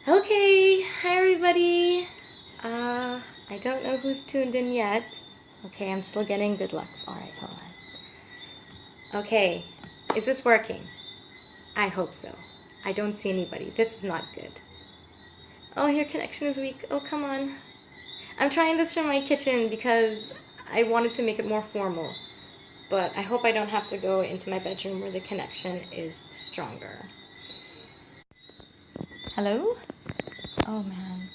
Okay, hi everybody. I don't know who's tuned in yet. Okay, I'm still getting good looks. Alright, hold on. Okay, is this working? I hope so. I don't see anybody. This is not good. Oh, your connection is weak. Oh, come on. I'm trying this from my kitchen because I wanted to make it more formal. But I hope I don't have to go into my bedroom where the connection is stronger. Hello? Oh man.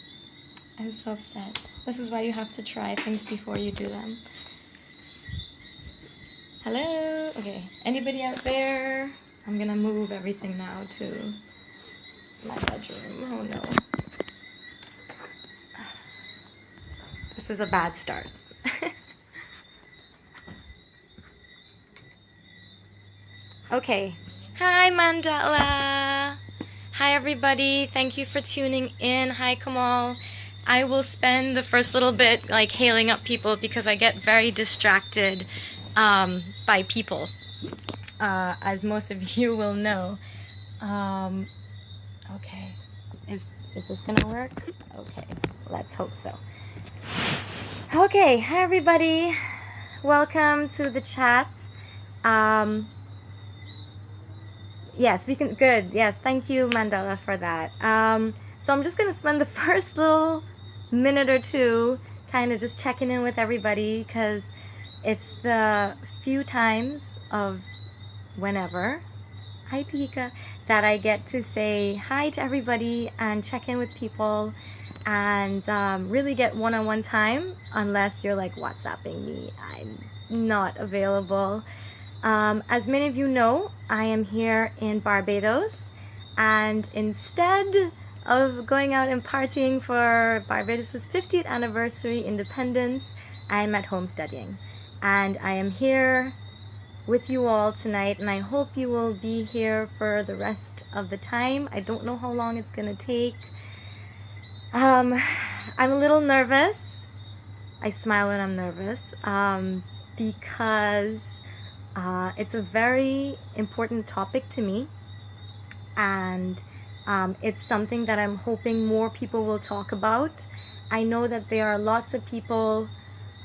I'm so upset. This is why you have to try things before you do them. Hello? Okay, anybody out there? I'm gonna move everything now to my bedroom. Oh no. This is a bad start. Okay. Hi, Mandela. Hi, everybody. Thank you for tuning in. Hi, Kamal. I will spend the first little bit like hailing up people because I get very distracted by people, as most of you will know. Okay. Is this gonna work? Okay. Let's hope so. Okay. Hi, everybody. Welcome to the chat. Yes, we can. Good. Yes, thank you, Mandela, for that. So I'm just gonna spend the first little minute or two kind of just checking in with everybody because it's the few times of whenever, hi Tika, that I get to say hi to everybody and check in with people and really get one-on-one time. Unless you're like WhatsApping me, I'm not available. As many of you know, I am here in Barbados, and instead of going out and partying for Barbados' 50th anniversary independence, I am at home studying. And I am here with you all tonight, and I hope you will be here for the rest of the time. I don't know how long it's gonna take. I'm a little nervous. I smile when I'm nervous because it's a very important topic to me, and it's something that I'm hoping more people will talk about. I know that there are lots of people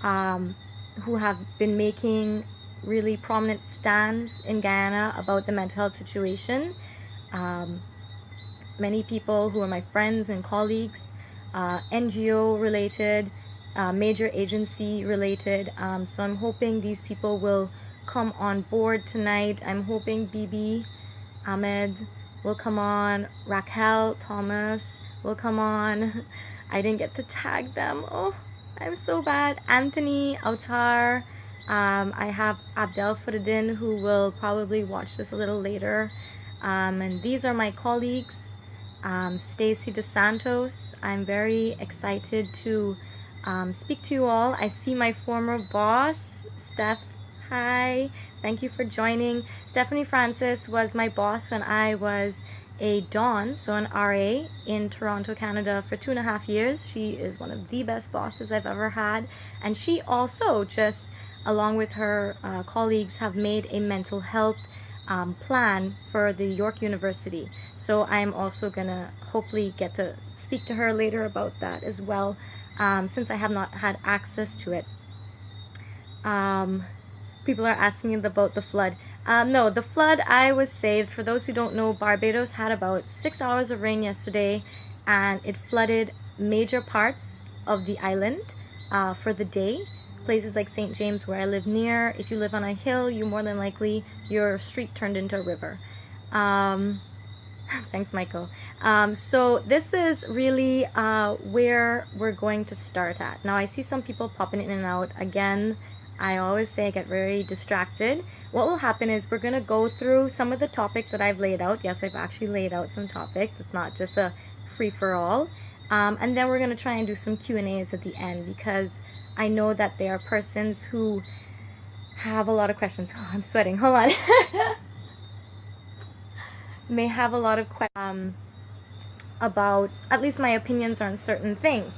who have been making really prominent stands in Guyana about the mental health situation. Many people who are my friends and colleagues, NGO related, major agency related. So I'm hoping these people will come on board tonight. I'm hoping Bibi, Ahmed will come on, Raquel, Thomas will come on. I didn't get to tag them. Oh, I'm so bad. Anthony, Autar. I have Abdel Fudadin, who will probably watch this a little later. And these are my colleagues. Stacy DeSantos. I'm very excited to speak to you all. I see my former boss, Steph. Hi, thank you for joining. Stephanie Francis was my boss when I was a Dawn, so an RA in Toronto, Canada for 2.5 years. She is one of the best bosses I've ever had, and she also just, along with her colleagues, have made a mental health plan for the York University. So I'm also gonna hopefully get to speak to her later about that as well, since I have not had access to it. People are asking about the flood. No, the flood, I was saved. For those who don't know, Barbados had about 6 hours of rain yesterday, and it flooded major parts of the island for the day. Places like St. James, where I live near, if you live on a hill, you more than likely, your street turned into a river. Thanks, Michael. So this is really where we're going to start at. Now, I see some people popping in and out. Again, I always say I get very distracted. What will happen is we're going to go through some of the topics that I've laid out. Yes, I've actually laid out some topics. It's not just a free-for-all. And then we're going to try and do some Q&As at the end, because I know that there are persons who have a lot of questions. Oh, I'm sweating. Hold on. May have a lot of questions about at least my opinions on certain things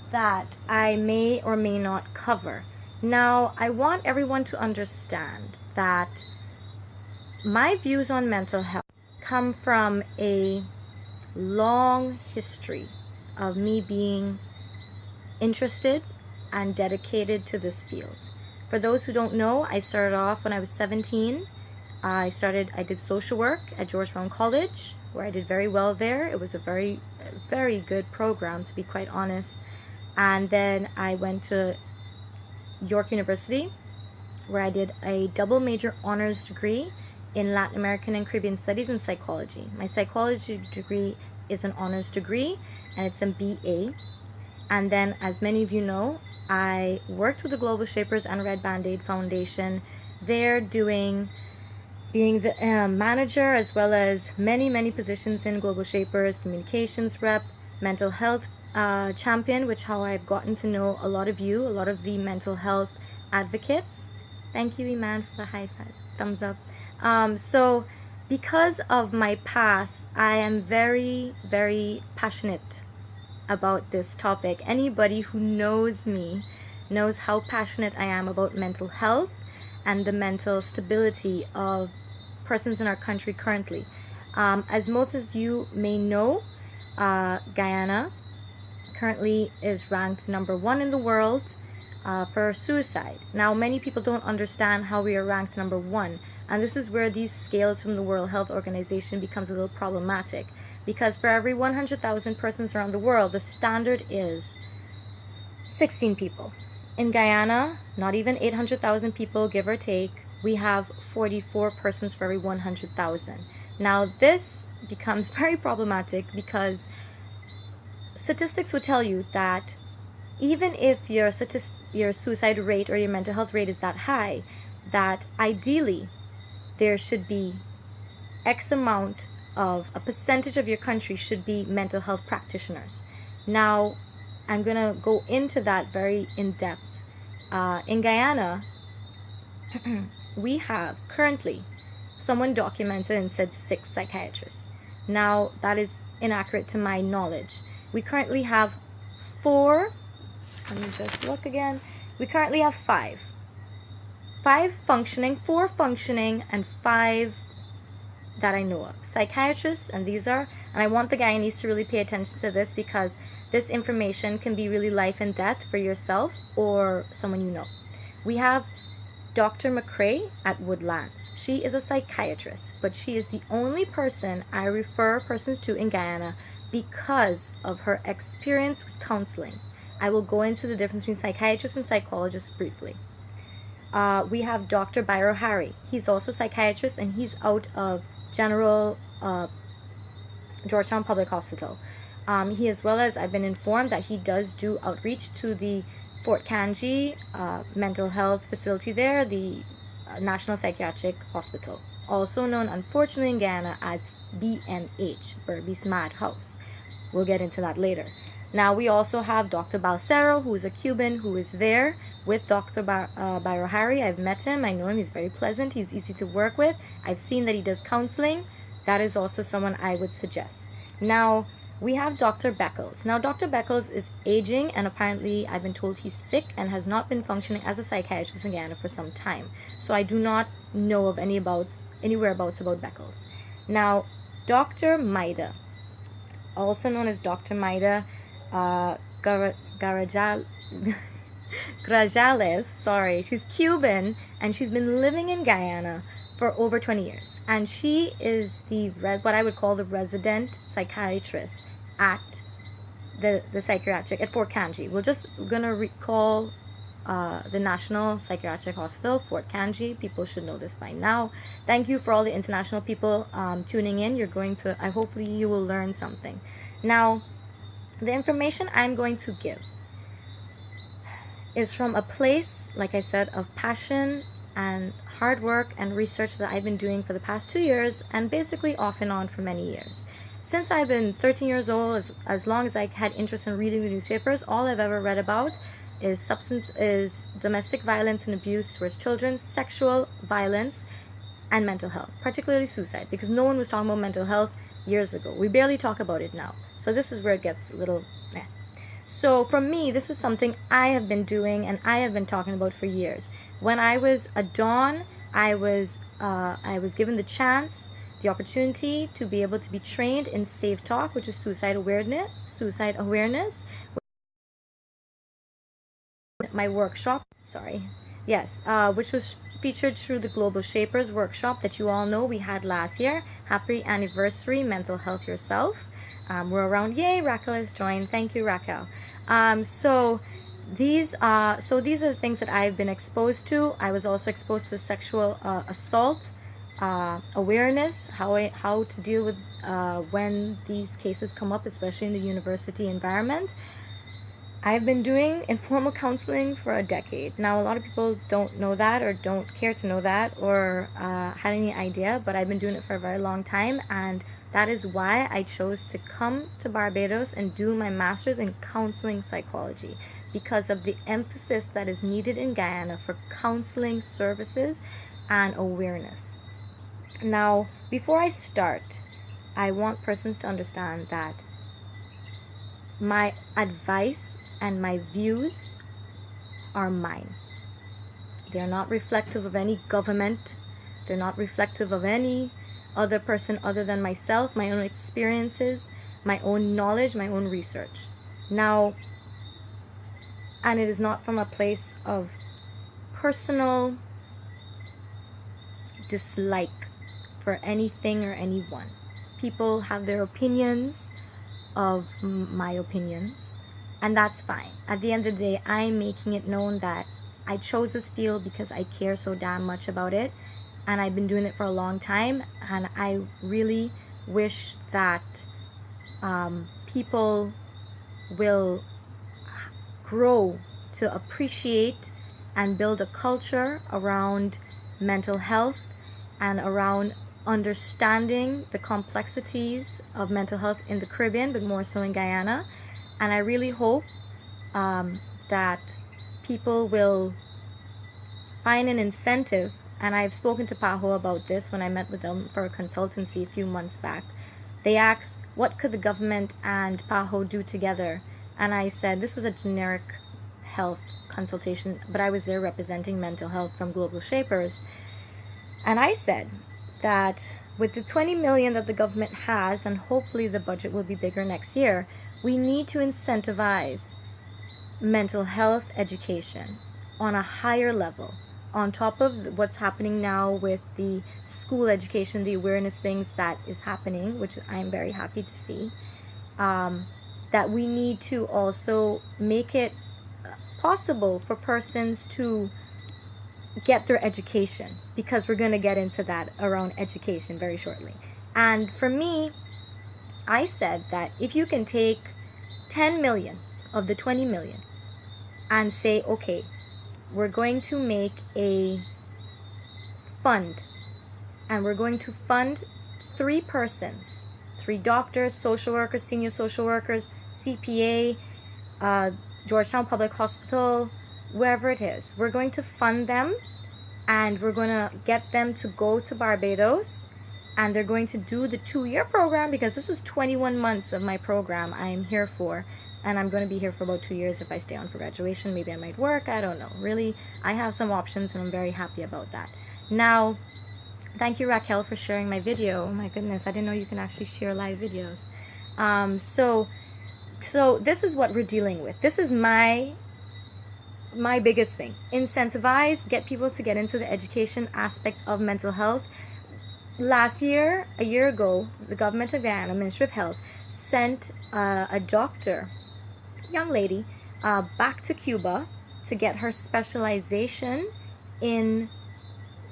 that I may or may not cover. Now, I want everyone to understand that my views on mental health come from a long history of me being interested and dedicated to this field. For those who don't know, I started off when I was 17. I did social work at Georgetown College, where I did very well there. It was a very, very good program, to be quite honest. And then I went to York University, where I did a double major honors degree in Latin American and Caribbean Studies and Psychology. My psychology degree is an honors degree, and it's a BA. And then, as many of you know, I worked with the Global Shapers and Red Band-Aid Foundation. They're being the manager, as well as many positions in Global Shapers, communications rep, mental health champion, which how I've gotten to know a lot of you, a lot of the mental health advocates. Thank you, Iman, for the high five, thumbs up. So because of my past, I am very, very passionate about this topic. Anybody who knows me knows how passionate I am about mental health and the mental stability of persons in our country currently. As most of you may know, Guyana currently is ranked #1 in the world for suicide. Now, many people don't understand how we are ranked #1, and this is where these scales from the World Health Organization becomes a little problematic, because for every 100,000 persons around the world, the standard is 16 people. In Guyana, not even 800,000 people, give or take, we have 44 persons for every 100,000. Now, this becomes very problematic because statistics would tell you that even if your suicide rate or your mental health rate is that high, that ideally there should be X amount of a percentage of your country should be mental health practitioners. Now, I'm going to go into that very in depth. In Guyana, we have currently, someone documented and said 6 psychiatrists. Now, that is inaccurate to my knowledge. We currently have 4, let me just look again. We currently have 5. 5 functioning, 4 functioning, and 5 that I know of. Psychiatrists, and these are, and I want the Guyanese to really pay attention to this, because this information can be really life and death for yourself or someone you know. We have Dr. McCrae at Woodlands. She is a psychiatrist, but she is the only person I refer persons to in Guyana because of her experience with counseling. I will go into the difference between psychiatrists and psychologists briefly. We have Dr. Byro Harry. He's also a psychiatrist, and he's out of General Georgetown Public Hospital. He, as well as I've been informed that he does do outreach to the Fort Kanji mental health facility there, the National Psychiatric Hospital, also known unfortunately in Guyana as BMH, Burby's Madhouse. We'll get into that later. Now, we also have Dr. Balcero, who is a Cuban, who is there with Dr. Byro Harry. I've met him. I know him. He's very pleasant. He's easy to work with. I've seen that he does counseling. That is also someone I would suggest. Now, we have Dr. Beckles. Now, Dr. Beckles is aging, and apparently I've been told he's sick and has not been functioning as a psychiatrist in Guyana for some time. So I do not know of any whereabouts about Beckles. Now, Dr. Maida, also known as Dr. Maida Grajales, sorry, she's Cuban, and she's been living in Guyana for over 20 years, and she is what I would call the resident psychiatrist at the psychiatric at Fort Kanji. We're gonna recall the National Psychiatric Hospital, Fort Kanji. People should know this by now. Thank you for all the international people tuning in. Hopefully you will learn something. Now, the information I'm going to give is from a place, like I said, of passion and hard work and research that I've been doing for the past 2 years, and basically off and on for many years. Since I've been 13 years old, as long as I had interest in reading the newspapers, all I've ever read about is domestic violence and abuse towards children, sexual violence, and mental health, particularly suicide, because no one was talking about mental health years ago. We barely talk about it now. So this is where it gets a little meh. So for me, this is something I have been doing and I have been talking about for years. When I was a Dawn, I was given the chance the opportunity to be able to be trained in Safe Talk, which is suicide awareness. My workshop, which was featured through the Global Shapers workshop that you all know we had last year. Happy anniversary, Mental Health Yourself. We're around. Yay, Raquel has joined. Thank you, Raquel. So these are the things that I've been exposed to. I was also exposed to sexual assault awareness, how to deal with when these cases come up, especially in the university environment. I've been doing informal counseling for a decade. Now, a lot of people don't know that or don't care to know that or had any idea, but I've been doing it for a very long time, and that is why I chose to come to Barbados and do my master's in counseling psychology, because of the emphasis that is needed in Guyana for counseling services and awareness. Now, before I start, I want persons to understand that my advice and my views are mine. They're not reflective of any government. They're not reflective of any other person other than myself, my own experiences, my own knowledge, my own research. Now, and it is not from a place of personal dislike for anything or anyone. People have their opinions of my opinions, and that's fine. At the end of the day, I'm making it known that I chose this field because I care so damn much about it, and I've been doing it for a long time, and I really wish that people will grow to appreciate and build a culture around mental health and around understanding the complexities of mental health in the Caribbean, but more so in Guyana. And I really hope that people will find an incentive, and I've spoken to PAHO about this when I met with them for a consultancy a few months back. They asked, what could the government and PAHO do together? And I said, this was a generic health consultation, but I was there representing mental health from Global Shapers. And I said that with the 20 million that the government has, and hopefully the budget will be bigger next year, we need to incentivize mental health education on a higher level, on top of what's happening now with the school education, the awareness things that is happening, which I'm very happy to see, that we need to also make it possible for persons to get their education, because we're going to get into that around education very shortly. And for me, I said that if you can take 10 million of the 20 million and say, okay, we're going to make a fund, and we're going to fund 3 persons, 3 doctors, social workers, senior social workers, CPA, Georgetown Public Hospital, wherever it is. We're going to fund them, and we're going to get them to go to Barbados, and they're going to do the 2-year program, because this is 21 months of my program I'm here for, and I'm going to be here for about 2 years. If I stay on for graduation, maybe I might work, I don't know. Really, I have some options, and I'm very happy about that. Now, thank you, Raquel, for sharing my video. Oh my goodness, I didn't know you can actually share live videos. So this is what we're dealing with. This is my biggest thing. Incentivize, get people to get into the education aspect of mental health. Last year, a year ago, the government of Guyana, Ministry of Health, sent a doctor, young lady, back to Cuba to get her specialization in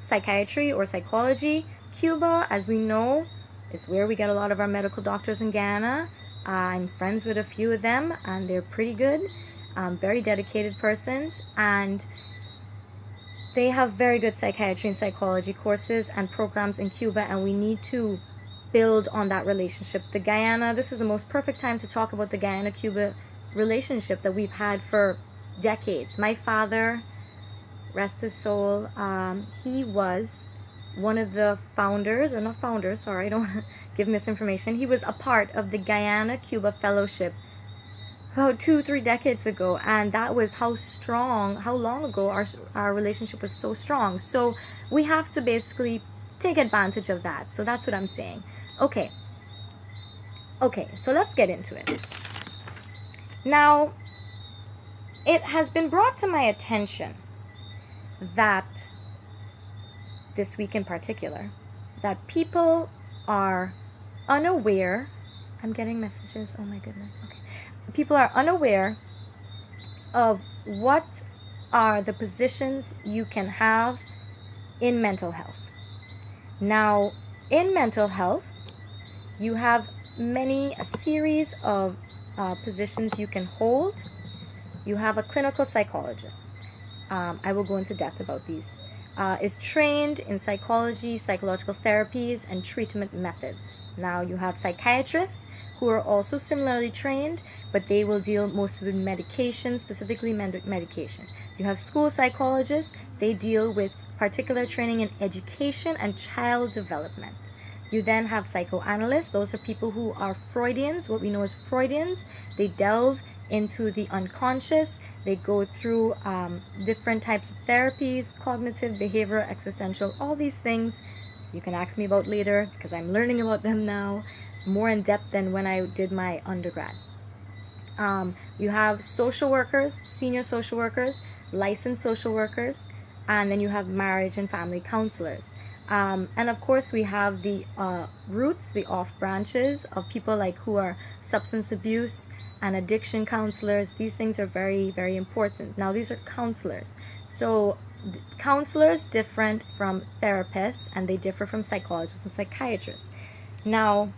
psychiatry or psychology. Cuba, as we know, is where we get a lot of our medical doctors in Guyana. I'm friends with a few of them, and they're pretty good, very dedicated persons, and they have very good psychiatry and psychology courses and programs in Cuba, and we need to build on that relationship. The Guyana, this is the most perfect time to talk about the Guyana-Cuba relationship that we've had for decades. My father, rest his soul, he was one of the founders, or not founders, sorry, I don't want to give misinformation. He was a part of the Guyana-Cuba Fellowship about 2-3 decades ago, and that was how long ago our relationship was so strong. So we have to basically take advantage of that. So that's what I'm saying. Okay, so let's get into it. Now, it has been brought to my attention that this week in particular, that people are unaware. I'm getting messages. Oh my goodness. Okay. People are unaware of what are the positions you can have in mental health. Now, in mental health, you have a series of positions you can hold. You have a clinical psychologist. I will go into depth about these. Is trained in psychology, psychological therapies, and treatment methods. Now you have psychiatrists who are also similarly trained, but they will deal mostly with medication, specifically medication. You have school psychologists. They deal with particular training in education and child development. You then have psychoanalysts. Those are people who are Freudians, what we know as Freudians. They delve into the unconscious. They go through different types of therapies, cognitive, behavioral, existential, all these things you can ask me about later because I'm learning about them now more in depth than when I did my undergrad. You have social workers, senior social workers, licensed social workers, and then you have marriage and family counselors. And of course we have the roots, the off branches of people like who are substance abuse and addiction counselors. These things are very, very important. Now these are counselors. So counselors different from therapists, and they differ from psychologists and psychiatrists. Now,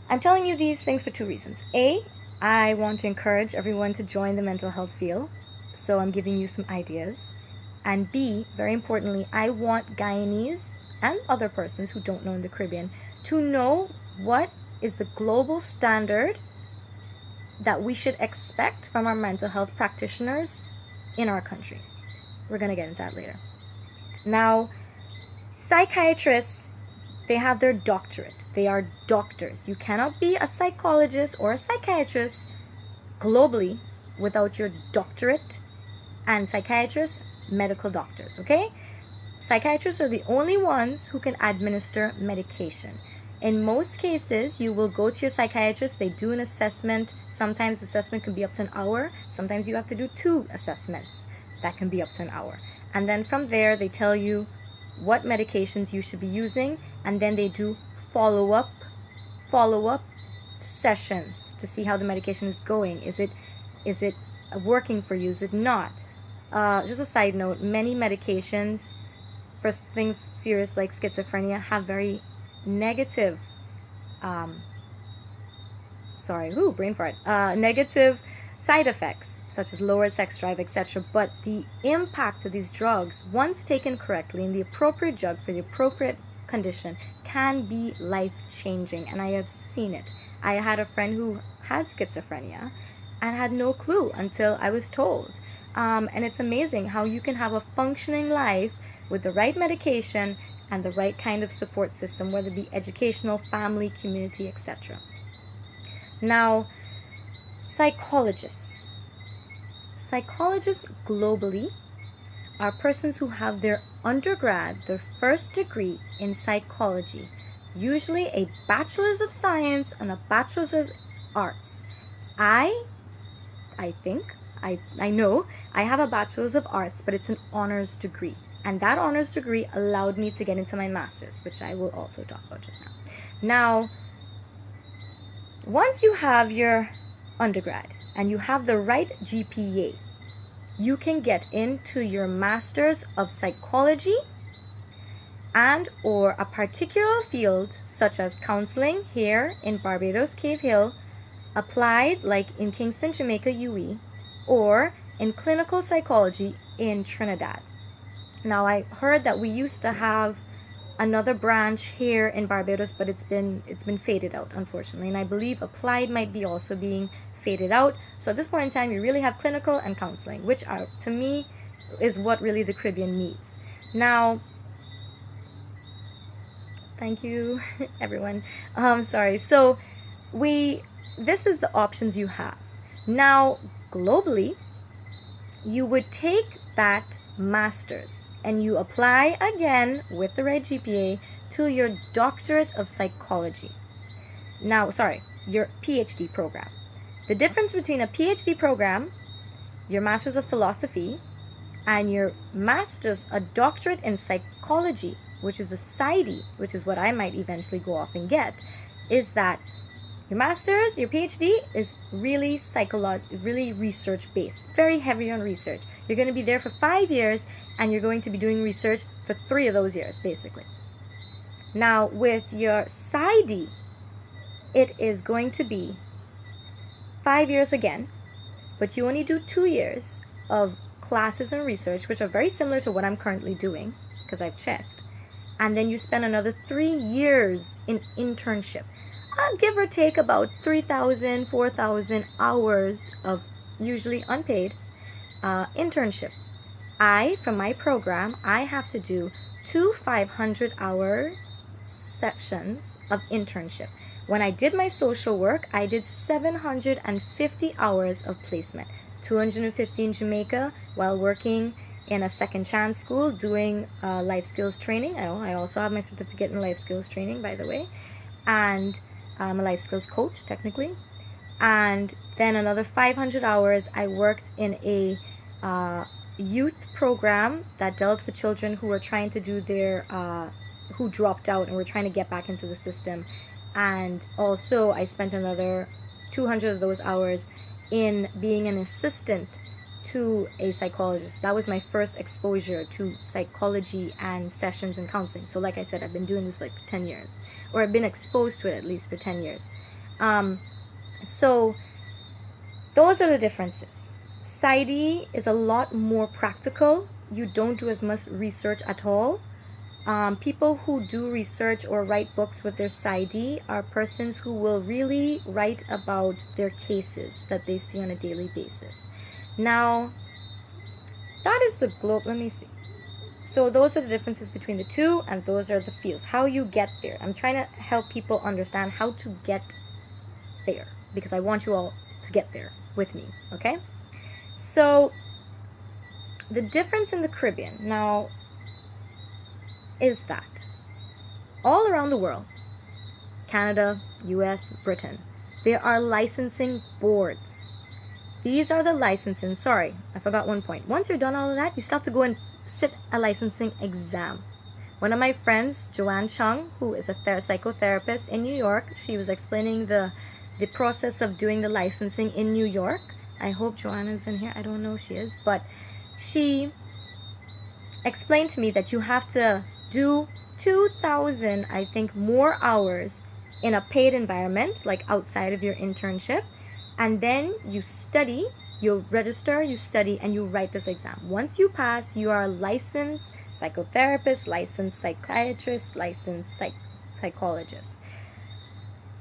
I'm telling you these things for two reasons. A, I want to encourage everyone to join the mental health field, so I'm giving you some ideas. And B, very importantly, I want Guyanese and other persons who don't know in the Caribbean to know what is the global standard that we should expect from our mental health practitioners in our country. We're going to get into that later. Now, psychiatrists, they have their doctorate. They are doctors. You cannot be a psychologist or a psychiatrist globally without your doctorate, and psychiatrists, medical doctors, okay? Psychiatrists are the only ones who can administer medication. In most cases, you will go to your psychiatrist, they do an assessment. Sometimes the assessment can be up to an hour. Sometimes you have to do 2 assessments. That can be up to an hour. And then from there, they tell you what medications you should be using, and then they do follow-up sessions to see how the medication is going. Is it working for you? Is it not? Just a side note, many medications for things serious like schizophrenia have very negative brain fart, negative side effects such as lowered sex drive, etc. But the impact of these drugs, once taken correctly in the appropriate drug for the appropriate condition, can be life-changing, and I have seen it. I had a friend who had schizophrenia and had no clue until I was told. And it's amazing how you can have a functioning life with the right medication and the right kind of support system, whether it be educational, family, community, etc. Now, psychologists. Psychologists globally are persons who have their undergrad, their first degree in psychology, usually a bachelor's of science and a bachelor's of arts. I know I have a bachelor's of arts, but it's an honors degree. And that honors degree allowed me to get into my master's, which I will also talk about just now. Now, once you have your undergrad and you have the right GPA, you can get into your master's of psychology and or a particular field such as counseling here in Barbados, Cave Hill, applied like in Kingston, Jamaica, UE, or in clinical psychology in Trinidad. Now, I heard that we used to have another branch here in Barbados, but it's been faded out, unfortunately. And I believe applied might be also being faded out. So at this point in time, you really have clinical and counseling, which are, to me, is what really the Caribbean needs. Now, thank you, everyone. Sorry. So this is the options you have. Now, globally, you would take that master's and you apply again with the right GPA to your doctorate of psychology. Now, sorry, your PhD program. The difference between a PhD program, your Master's of Philosophy, and your Master's, a doctorate in psychology, which is the PsyD, which is what I might eventually go off and get, is that your Master's, your PhD is really really research-based, very heavy on research. You're going to be there for 5 years, and you're going to be doing research for 3 of those years, basically. Now, with your PsyD, it is going to be 5 years again, but you only do 2 years of classes and research, which are very similar to what I'm currently doing, because I've checked. And then you spend another 3 years in internship. I'll give or take about 3,000, 4,000 hours of usually unpaid internship. From my program, I have to do 2 500-hour sessions of internship. When I did my social work, I did 750 hours of placement. 250 in Jamaica while working in a second chance school doing life skills training. I also have my certificate in life skills training, by the way. And I'm a life skills coach, technically. And then another 500 hours I worked in a youth program that dealt with children who were trying to do who dropped out and were trying to get back into the system. And also I spent another 200 of those hours in being an assistant to a psychologist. That was my first exposure to psychology and sessions and counseling. So like I said, I've been doing this like for 10 years. Or I've been exposed to it at least for 10 years. So those are the differences. PsyD is a lot more practical. You don't do as much research at all. People who do research or write books with their PsyD are persons who will really write about their cases that they see on a daily basis. Now, that is the globe. Let me see. So those are the differences between the two, and those are the fields. How you get there. I'm trying to help people understand how to get there, because I want you all to get there with me, okay? So the difference in the Caribbean now is that all around the world, Canada, US, Britain, there are licensing boards. These are the licensing. Sorry, I forgot one point. Once you're done all of that, you still have to go and sit a licensing exam. One of my friends, Joanne Chung, who is a psychotherapist in New York, she was explaining the process of doing the licensing in New York. I hope Joanna's in here. I don't know if she is, but she explained to me that you have to do 2,000, I think, more hours in a paid environment, like outside of your internship, and then you study. You register, you study, and you write this exam. Once you pass, you are a licensed psychotherapist, licensed psychiatrist, licensed psychologist.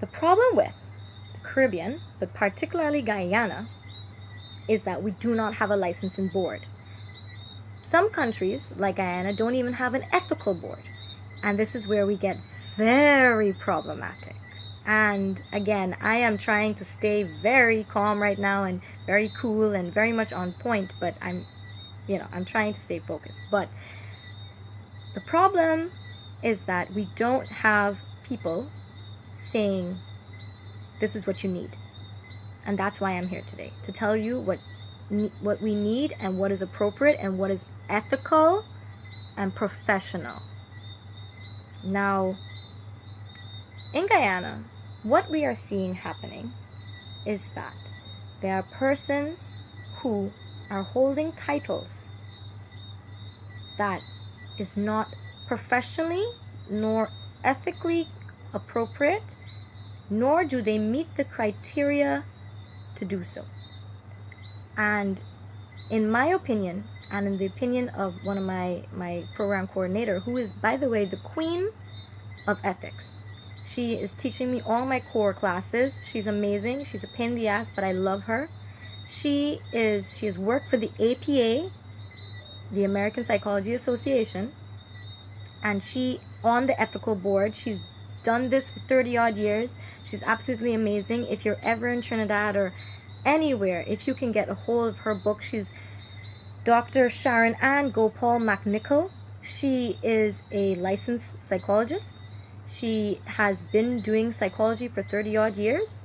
The problem with the Caribbean, but particularly Guyana, is that we do not have a licensing board. Some countries, like Guyana, don't even have an ethical board. And this is where we get very problematic. And again, I am trying to stay very calm right now and very cool and very much on point, but I'm trying to stay focused. But the problem is that we don't have people saying, this is what you need. And that's why I'm here today, to tell you what we need and what is appropriate and what is ethical and professional. Now, in Guyana, what we are seeing happening is that there are persons who are holding titles that is not professionally nor ethically appropriate, nor do they meet the criteria to do so. And in my opinion, and in the opinion of one of my program coordinator, who is, by the way, the queen of ethics. She is teaching me all my core classes. She's amazing. She's a pain in the ass, but I love her. She has worked for the APA, the American Psychology Association, and she on the ethical board. She's done this for 30 odd years. She's absolutely amazing. If you're ever in Trinidad or anywhere, if you can get a hold of her book, she's Dr. Sharon Ann Gopal McNichol. She is a licensed psychologist. She has been doing psychology for 30 odd years,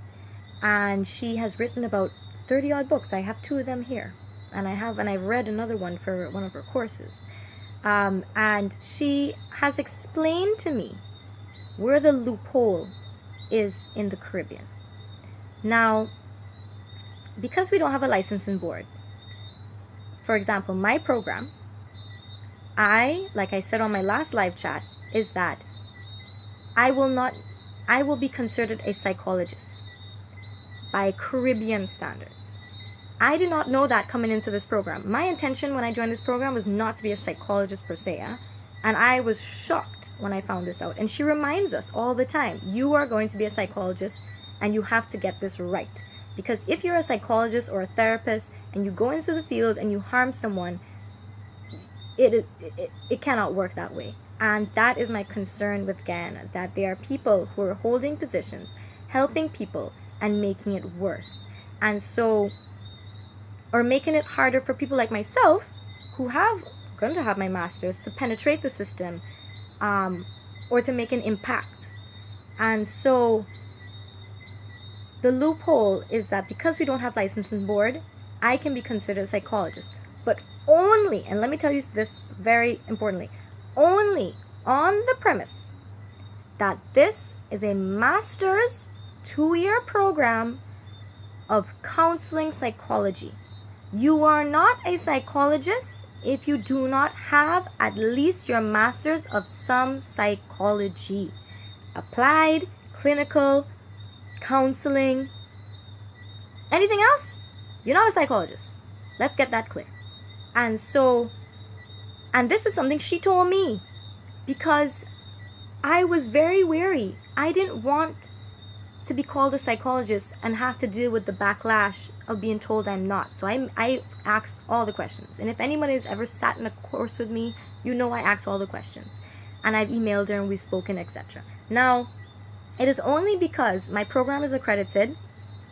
and she has written about 30 odd books. I have 2 of them here, and I've read another one for one of her courses. And she has explained to me where the loophole is in the Caribbean. Now, because we don't have a licensing board, for example, my program, like I said on my last live chat, is that I will be considered a psychologist by Caribbean standards. I did not know that coming into this program. My intention when I joined this program was not to be a psychologist per se, and I was shocked when I found this out. And she reminds us all the time, you are going to be a psychologist and you have to get this right. Because if you're a psychologist or a therapist and you go into the field and you harm someone, it cannot work that way. And that is my concern with Guyana, that there are people who are holding positions, helping people, and making it worse. And so, or making it harder for people like myself, who have going to have my master's, to penetrate the system, or to make an impact. And so, the loophole is that because we don't have licensing board, I can be considered a psychologist, but only, and let me tell you this very importantly, only on the premise that this is a master's 2-year program of counseling psychology. You are not a psychologist if you do not have at least your master's of some psychology. Applied, clinical, counseling, anything else, you're not a psychologist. Let's get that clear. And so, and this is something she told me because I was very wary. I didn't want to be called a psychologist and have to deal with the backlash of being told I'm not. So I asked all the questions. And if anybody has ever sat in a course with me, you know I asked all the questions. And I've emailed her and we've spoken, etc. Now, it is only because my program is accredited,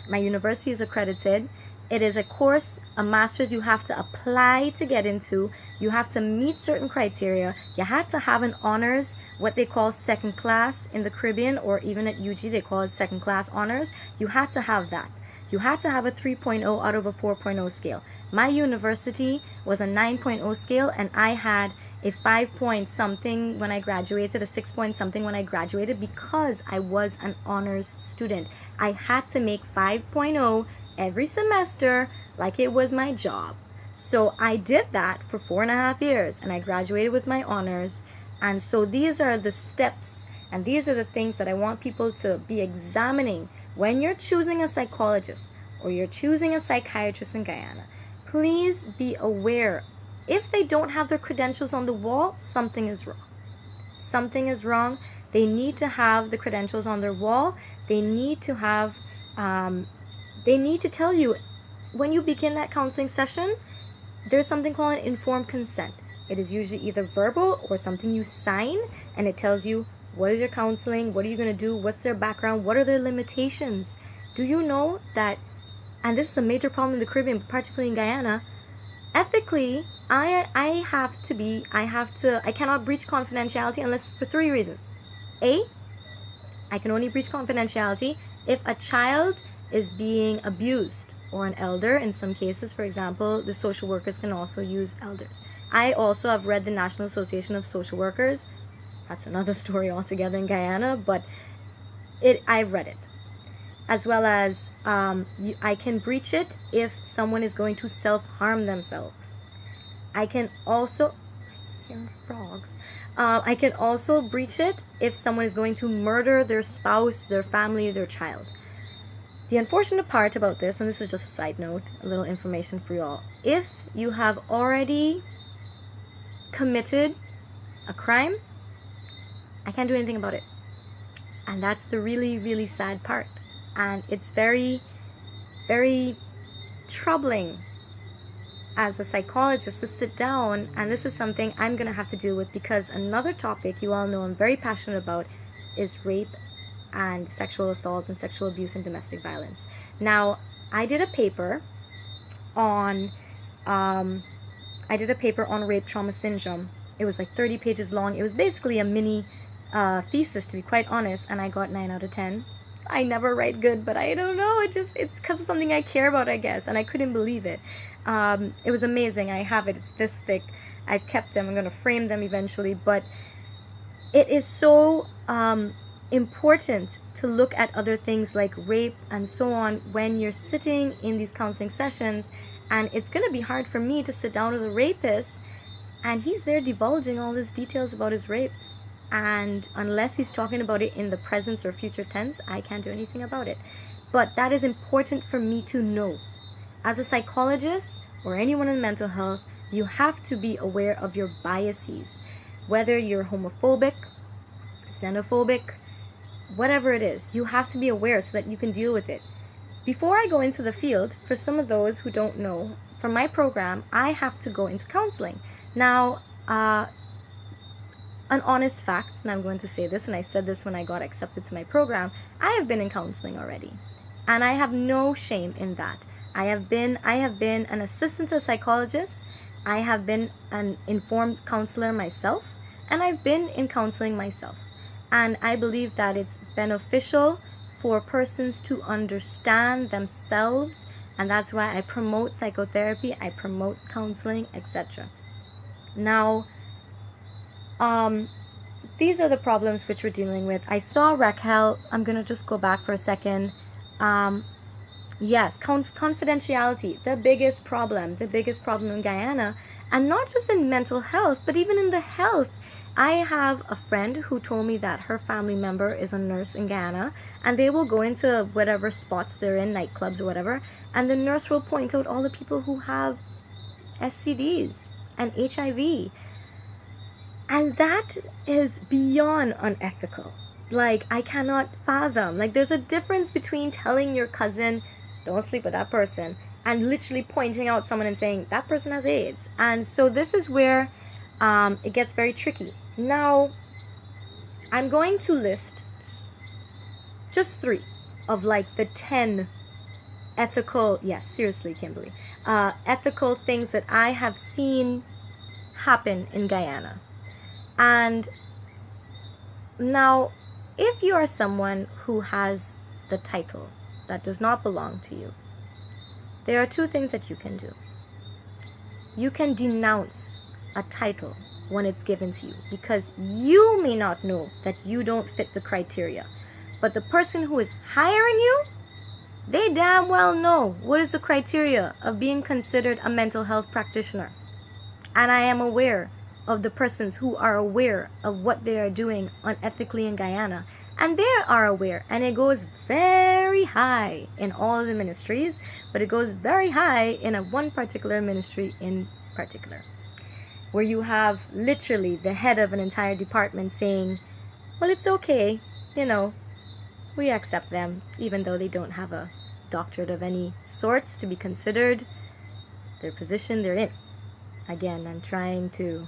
my university is accredited, it is a course, a master's you have to apply to get into, you have to meet certain criteria, you have to have an honors, what they call second class in the Caribbean, or even at UG they call it second class honors. You have to have that. You have to have a 3.0 out of a 4.0 scale. My university was a 9.0 scale, and I had a 5 point something when I graduated, a 6 point something when I graduated, because I was an honors student. I had to make 5.0 every semester like it was my job. So I did that for 4.5 years, and I graduated with my honors. And so these are the steps, and these are the things that I want people to be examining when you're choosing a psychologist or you're choosing a psychiatrist in Guyana. Please be aware, if they don't have their credentials on the wall, something is wrong. Something is wrong. They need to have the credentials on their wall. They need to have, they need to tell you, when you begin that counseling session, there's something called an informed consent. It is usually either verbal or something you sign, and it tells you what is your counseling, what are you going to do, what's their background, what are their limitations. Do you know that, and this is a major problem in the Caribbean, particularly in Guyana, ethically, I cannot breach confidentiality unless for 3 reasons. A, I can only breach confidentiality if a child is being abused, or an elder. In some cases, for example, the social workers can also use elders. I also have read the National Association of Social Workers. That's another story altogether in Guyana, but I've read it. As well as I can breach it if someone is going to self-harm themselves. I can also frogs. I can also breach it if someone is going to murder their spouse, their family, their child. The unfortunate part about this, and this is just a side note, a little information for you all, if you have already committed a crime, I can't do anything about it. And that's the really, really sad part. And it's very, very troubling as a psychologist to sit down, and this is something I'm going to have to deal with, because another topic you all know I'm very passionate about is rape and sexual assault and sexual abuse and domestic violence. Now, I did a paper on I did a paper on rape trauma syndrome. It was like 30 pages long. It was basically a mini thesis, to be quite honest, and I got 9 out of 10. I never write good, but I don't know, it's because of something I care about, I guess, and I couldn't believe it. It was amazing. I have it. It's this thick. I've kept them. I'm going to frame them eventually, but it is so important to look at other things like rape and so on when you're sitting in these counseling sessions, and it's going to be hard for me to sit down with a rapist and he's there divulging all these details about his rapes, and unless he's talking about it in the present or future tense, I can't do anything about it. But that is important for me to know. As a psychologist or anyone in mental health, you have to be aware of your biases, whether you're homophobic, xenophobic, whatever it is. You have to be aware so that you can deal with it. Before I go into the field, for some of those who don't know, for my program, I have to go into counseling. Now, an honest fact, and I'm going to say this, and I said this when I got accepted to my program, I have been in counseling already, and I have no shame in that. I have been an assistant to a psychologist, I have been an informed counselor myself, and I've been in counseling myself. And I believe that it's beneficial for persons to understand themselves, and that's why I promote psychotherapy, I promote counseling, etc. Now, these are the problems which we're dealing with. I saw Raquel, I'm going to just go back for a second. Yes, confidentiality, the biggest problem in Guyana, and not just in mental health, but even in the health. I have a friend who told me that her family member is a nurse in Guyana, and they will go into whatever spots they're in, nightclubs or whatever, and the nurse will point out all the people who have STDs and HIV. And that is beyond unethical. Like, I cannot fathom. Like, there's a difference between telling your cousin, don't sleep with that person, and literally pointing out someone and saying, that person has AIDS. And so this is where it gets very tricky. Now, I'm going to list just 3 of like the 10 ethical, yes, seriously, Kimberly, ethical things that I have seen happen in Guyana. And now, if you are someone who has the title that does not belong to you, there are 2 things that you can do. You can denounce a title when it's given to you, because you may not know that you don't fit the criteria, but the person who is hiring you, they damn well know what is the criteria of being considered a mental health practitioner. And I am aware of the persons who are aware of what they are doing unethically in Guyana, and they are aware, and it goes very high in all of the ministries, but it goes very high in one particular ministry in particular, where you have literally the head of an entire department saying, well, it's okay, you know, we accept them, even though they don't have a doctorate of any sorts to be considered their position they're in. Again, I'm trying to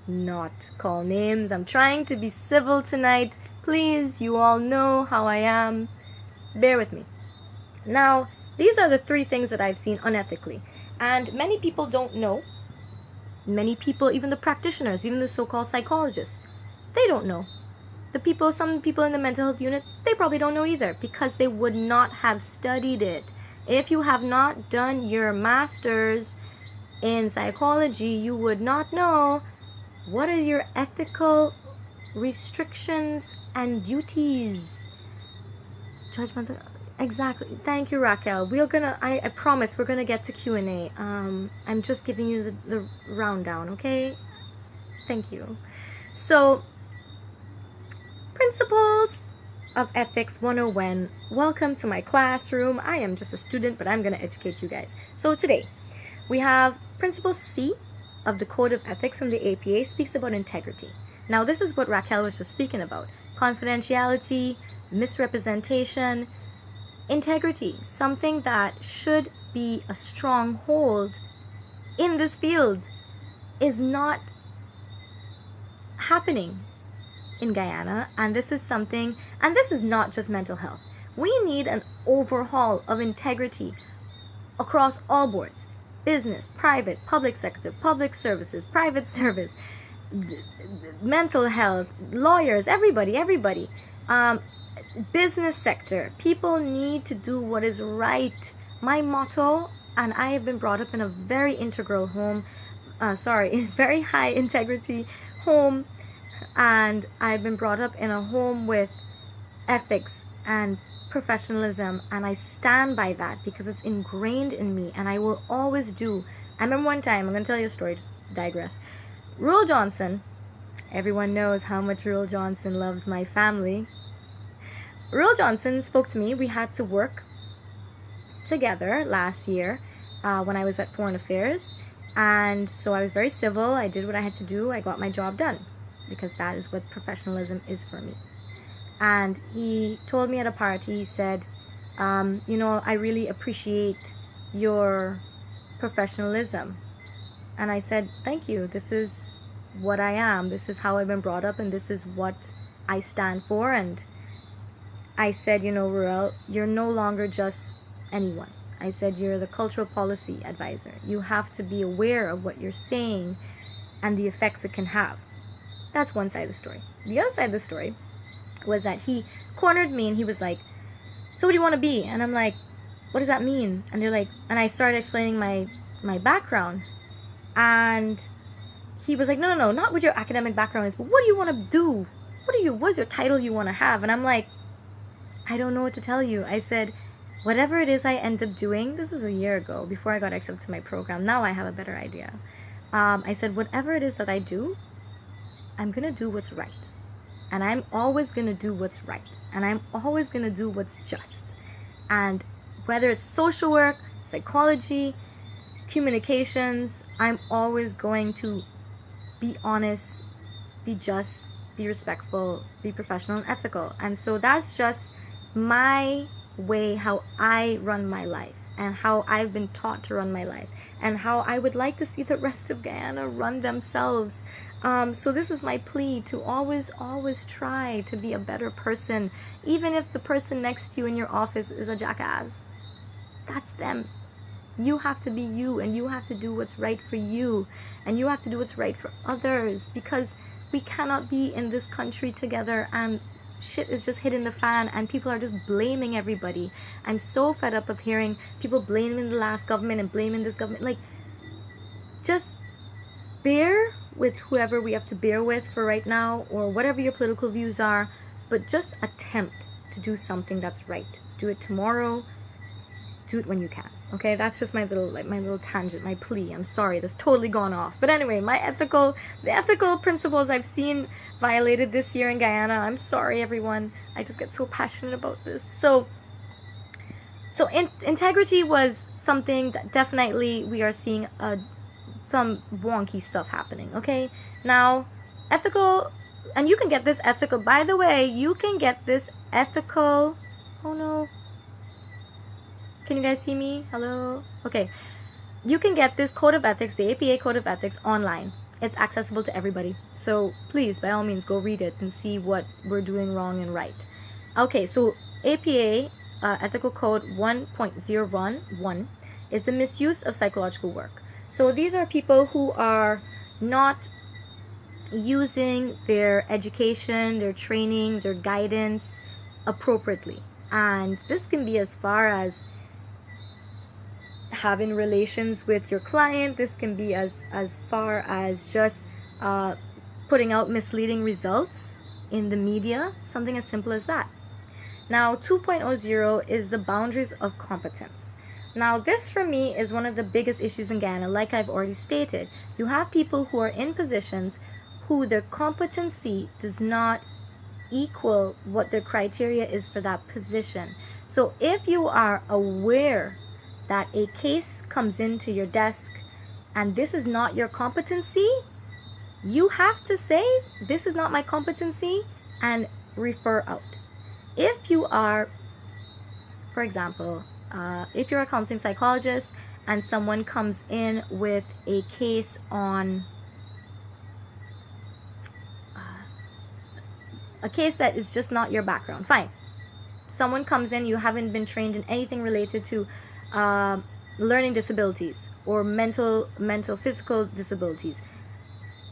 not call names. I'm trying to be civil tonight. Please, you all know how I am. Bear with me. Now, these are the 3 things that I've seen unethically. And many people don't know. Many people, even the practitioners, even the so-called psychologists, they don't know. Some people in the mental health unit, they probably don't know either, because they would not have studied it. If you have not done your master's in psychology, you would not know what are your ethical restrictions and duties. Judgmental. Exactly. Thank you, Raquel. I promise we're gonna get to Q&A. I'm just giving you the rundown, okay? Thank you. So, Principles of Ethics 101. Welcome to my classroom. I am just a student, but I'm gonna educate you guys. So today, we have Principle C of the Code of Ethics from the APA speaks about integrity. Now, this is what Raquel was just speaking about. Confidentiality, misrepresentation, integrity, something that should be a stronghold in this field, is not happening in Guyana, and this is something, and this is not just mental health. We need an overhaul of integrity across all boards. business, private, public sector, public services, private service, mental health, lawyers, everybody. Business sector. People need to do what is right. My motto, and I have been brought up in a very integral home, very high integrity home, and I've been brought up in a home with ethics and professionalism, and I stand by that because it's ingrained in me, and I will always do. I remember one time, I'm going to tell you a story, just digress. Ruel Johnson, everyone knows how much Ruel Johnson loves my family. Ruel Johnson spoke to me. We had to work together last year when I was at Foreign Affairs, and so I was very civil. I did what I had to do. I got my job done because that is what professionalism is for me. And he told me at a party, he said, you know, I really appreciate your professionalism. And I said, thank you. This is what I am. This is how I've been brought up, and this is what I stand for. And I said, you know, Ruel, you're no longer just anyone. I said, you're the cultural policy advisor. You have to be aware of what you're saying and the effects it can have. That's one side of the story. The other side of the story was that he cornered me and he was like, so what do you want to be? And I'm like, what does that mean? And they're like, and I started explaining my background, and he was like, no, not what your academic background is, but what do you want to do? What's your title you want to have? And I'm like, I don't know what to tell you. I said, whatever it is I end up doing, this was a year ago before I got accepted to my program. Now I have a better idea. I said, whatever it is that I do, I'm going to do what's right. And I'm always going to do what's right. And I'm always going to do what's just. And whether it's social work, psychology, communications, I'm always going to be honest, be just, be respectful, be professional and ethical. And so that's just my way, how I run my life, and how I've been taught to run my life, and how I would like to see the rest of Guyana run themselves. So this is my plea, to always try to be a better person, even if the person next to you in your office is a jackass. That's them. You have to be you, and you have to do what's right for you, and you have to do what's right for others, because we cannot be in this country together and shit is just hitting the fan and people are just blaming everybody. I'm so fed up of hearing people blaming the last government and blaming this government. Like, just bear with whoever we have to bear with for right now, or whatever your political views are, but just attempt to do something that's right. Do it tomorrow. Do it when you can. Okay, that's just my little tangent, my plea. I'm sorry, that's totally gone off. But anyway, the ethical principles I've seen violated this year in Guyana. I'm sorry, everyone. I just get so passionate about this. So integrity was something that definitely we are seeing some wonky stuff happening. Okay, now ethical, and you can get this ethical. By the way, you can get this ethical. Oh no. Can you guys see me? Hello? Okay. You can get this code of ethics, the APA code of ethics, online. It's accessible to everybody. So please, by all means, go read it and see what we're doing wrong and right. Okay, so APA ethical code 1.011 is the misuse of psychological work. So these are people who are not using their education, their training, their guidance appropriately. And this can be as far as having relations with your client. This can be as far as just putting out misleading results in the media, something as simple as that. Now 2.0 is the boundaries of competence. Now this for me is one of the biggest issues in Guyana. Like I've already stated, you have people who are in positions who their competency does not equal what their criteria is for that position. So if you are aware that a case comes into your desk and this is not your competency, you have to say, this is not my competency, and refer out. If you are, for example, if you're a counseling psychologist and someone comes in with a case on a case that is just not your background, fine. Someone comes in, you haven't been trained in anything related to learning disabilities, or mental physical disabilities,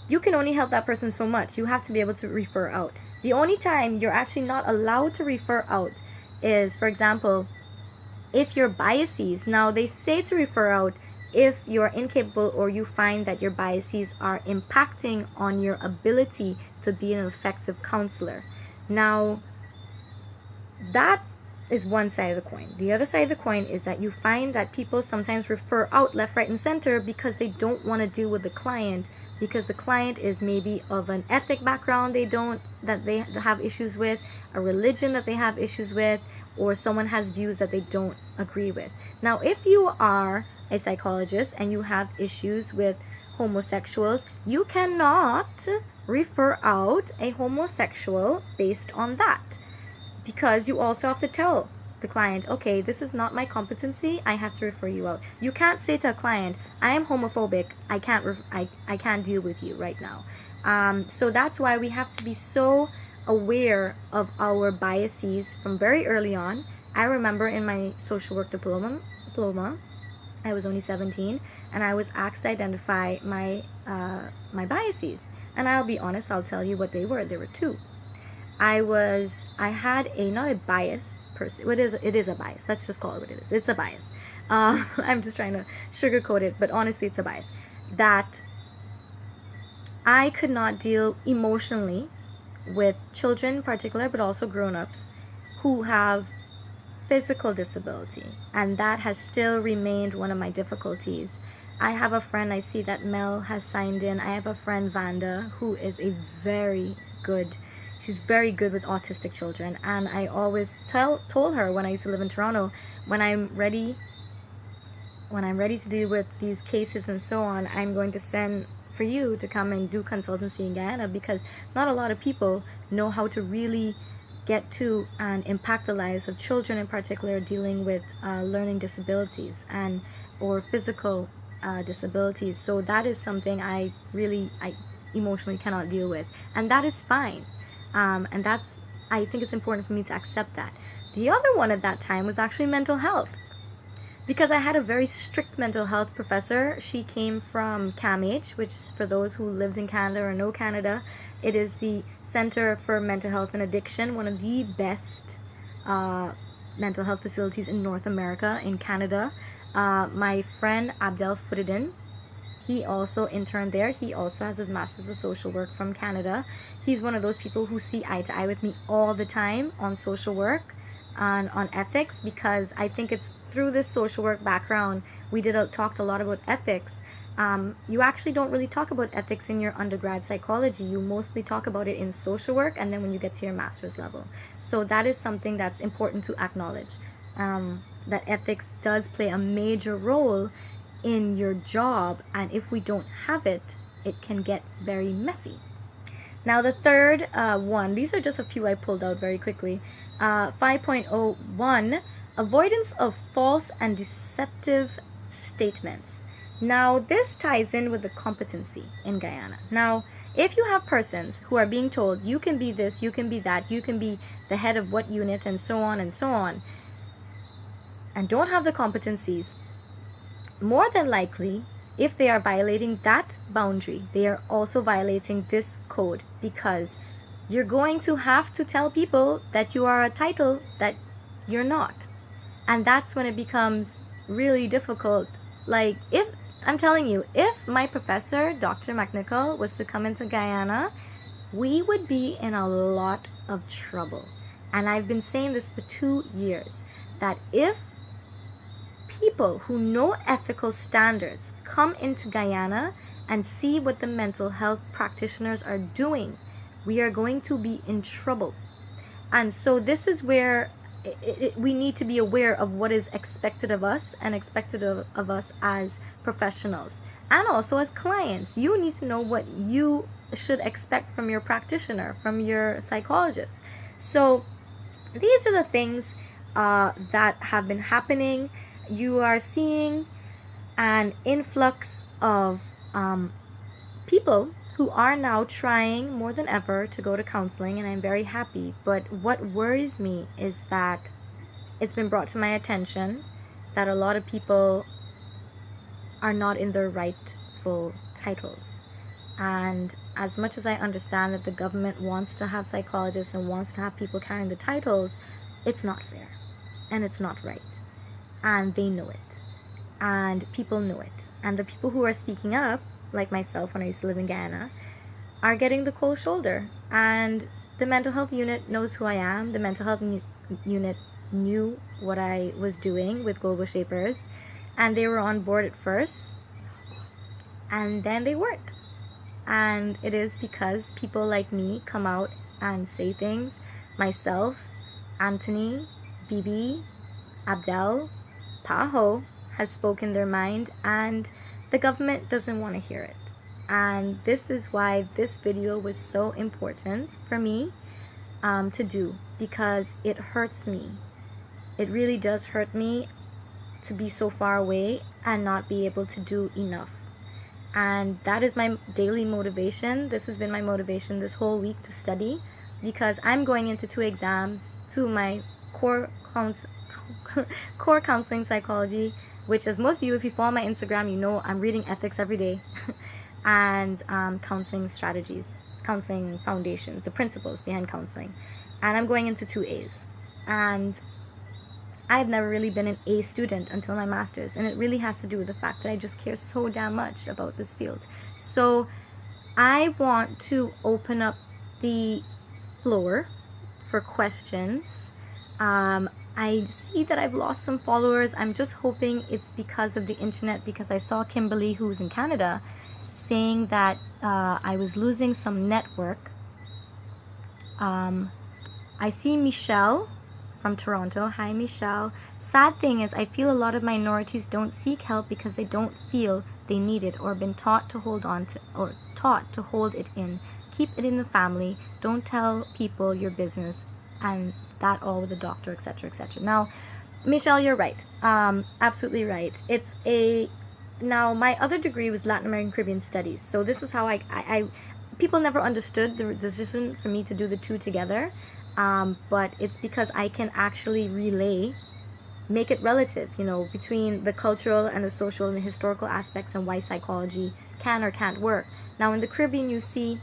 you can only help that person so much. You have to be able to refer out. The only time you're actually not allowed to refer out is, for example, if your biases. Now they say to refer out if you're incapable or you find that your biases are impacting on your ability to be an effective counselor. Now that is one side of the coin. The other side of the coin is that you find that people sometimes refer out left, right, and center because they don't want to deal with the client, because the client is maybe of an ethnic background that they have issues with, a religion that they have issues with, or someone has views that they don't agree with. Now, if you are a psychologist and you have issues with homosexuals, you cannot refer out a homosexual based on that, because you also have to tell the client, okay, this is not my competency, I have to refer you out. You can't say to a client, I am homophobic, I can't deal with you right now. So that's why we have to be so aware of our biases from very early on. I remember in my social work diploma, I was only 17, and I was asked to identify my biases. And I'll be honest, I'll tell you what they were. There were two. I had not a bias per se. It is a bias. Let's just call it what it is. It's a bias. I'm just trying to sugarcoat it, but honestly, it's a bias. That I could not deal emotionally with children in particular, but also grown-ups who have physical disability, and that has still remained one of my difficulties. I have a friend, I see that Mel has signed in. I have a friend, Vanda, who is she's very good with autistic children, and I always told her when I used to live in Toronto, when I'm ready to deal with these cases and so on, I'm going to send for you to come and do consultancy in Guyana, because not a lot of people know how to really get to and impact the lives of children, in particular dealing with learning disabilities or physical disabilities. So that is something I emotionally cannot deal with, and that is fine. And I think it's important for me to accept that. The other one at that time was actually mental health, because I had a very strict mental health professor. She came from CAMH, which for those who lived in Canada or know Canada, it is the Center for Mental Health and Addiction, one of the best mental health facilities in North America, in Canada. My friend Abdel Fudidin, he also interned there. He also has his Master's of Social Work from Canada. He's one of those people who see eye to eye with me all the time on social work and on ethics, because I think it's through this social work background we talked a lot about ethics. You actually don't really talk about ethics in your undergrad psychology. You mostly talk about it in social work, and then when you get to your master's level. So that is something that's important to acknowledge, that ethics does play a major role in your job, and if we don't have it, it can get very messy. Now the third one, these are just a few I pulled out very quickly. 5.01, avoidance of false and deceptive statements. Now this ties in with the competency in Guyana. Now if you have persons who are being told you can be this, you can be that, you can be the head of what unit, and so on, and don't have the competencies, more than likely, if they are violating that boundary, they are also violating this code, because you're going to have to tell people that you are a title that you're not. And that's when it becomes really difficult. Like, I'm telling you, if my professor, Dr. McNichol, was to come into Guyana, we would be in a lot of trouble. And I've been saying this for 2 years, that if people who know ethical standards come into Guyana and see what the mental health practitioners are doing, we are going to be in trouble. And so this is where we need to be aware of what is expected of us and expected of us as professionals, and also as clients. You need to know what you should expect from your practitioner, from your psychologist. So these are the things that have been happening. You are seeing an influx of people who are now trying more than ever to go to counseling, and I'm very happy. But what worries me is that it's been brought to my attention that a lot of people are not in their rightful titles. And as much as I understand that the government wants to have psychologists and wants to have people carrying the titles, it's not fair and it's not right. And they know it. And people know it. And the people who are speaking up, like myself when I used to live in Guyana, are getting the cold shoulder. And the mental health unit knows who I am. The mental health unit knew what I was doing with Global Shapers. And they were on board at first. And then they weren't. And it is because people like me come out and say things. Myself, Anthony, Bibi, Abdel, Paho has spoken their mind, and the government doesn't want to hear it. And this is why this video was so important for me to do, because it hurts me. It really does hurt me to be so far away and not be able to do enough. And that is my daily motivation. This has been my motivation this whole week to study, because I'm going into 2 exams, 2 of my core counseling psychology, which, as most of you, if you follow my Instagram, you know I'm reading ethics every day, and counseling strategies, counseling foundations, the principles behind counseling. And I'm going into 2 A's. And I've never really been an A student until my master's, and it really has to do with the fact that I just care so damn much about this field. So I want to open up the floor for questions. I see that I've lost some followers. I'm just hoping it's because of the internet, because I saw Kimberly, who's in Canada, saying that I was losing some network. I see Michelle from Toronto. Hi, Michelle. Sad thing is, I feel a lot of minorities don't seek help because they don't feel they need it, or been taught to hold on to, or taught to hold it in. Keep it in the family. Don't tell people your business, and that all with a doctor, etc., etc. Now, Michelle, you're right. Absolutely right. Now, my other degree was Latin American Caribbean Studies. So this is how people never understood the decision for me to do the 2 together. But it's because I can actually make it relative, between the cultural and the social and the historical aspects, and why psychology can or can't work. Now, in the Caribbean, you see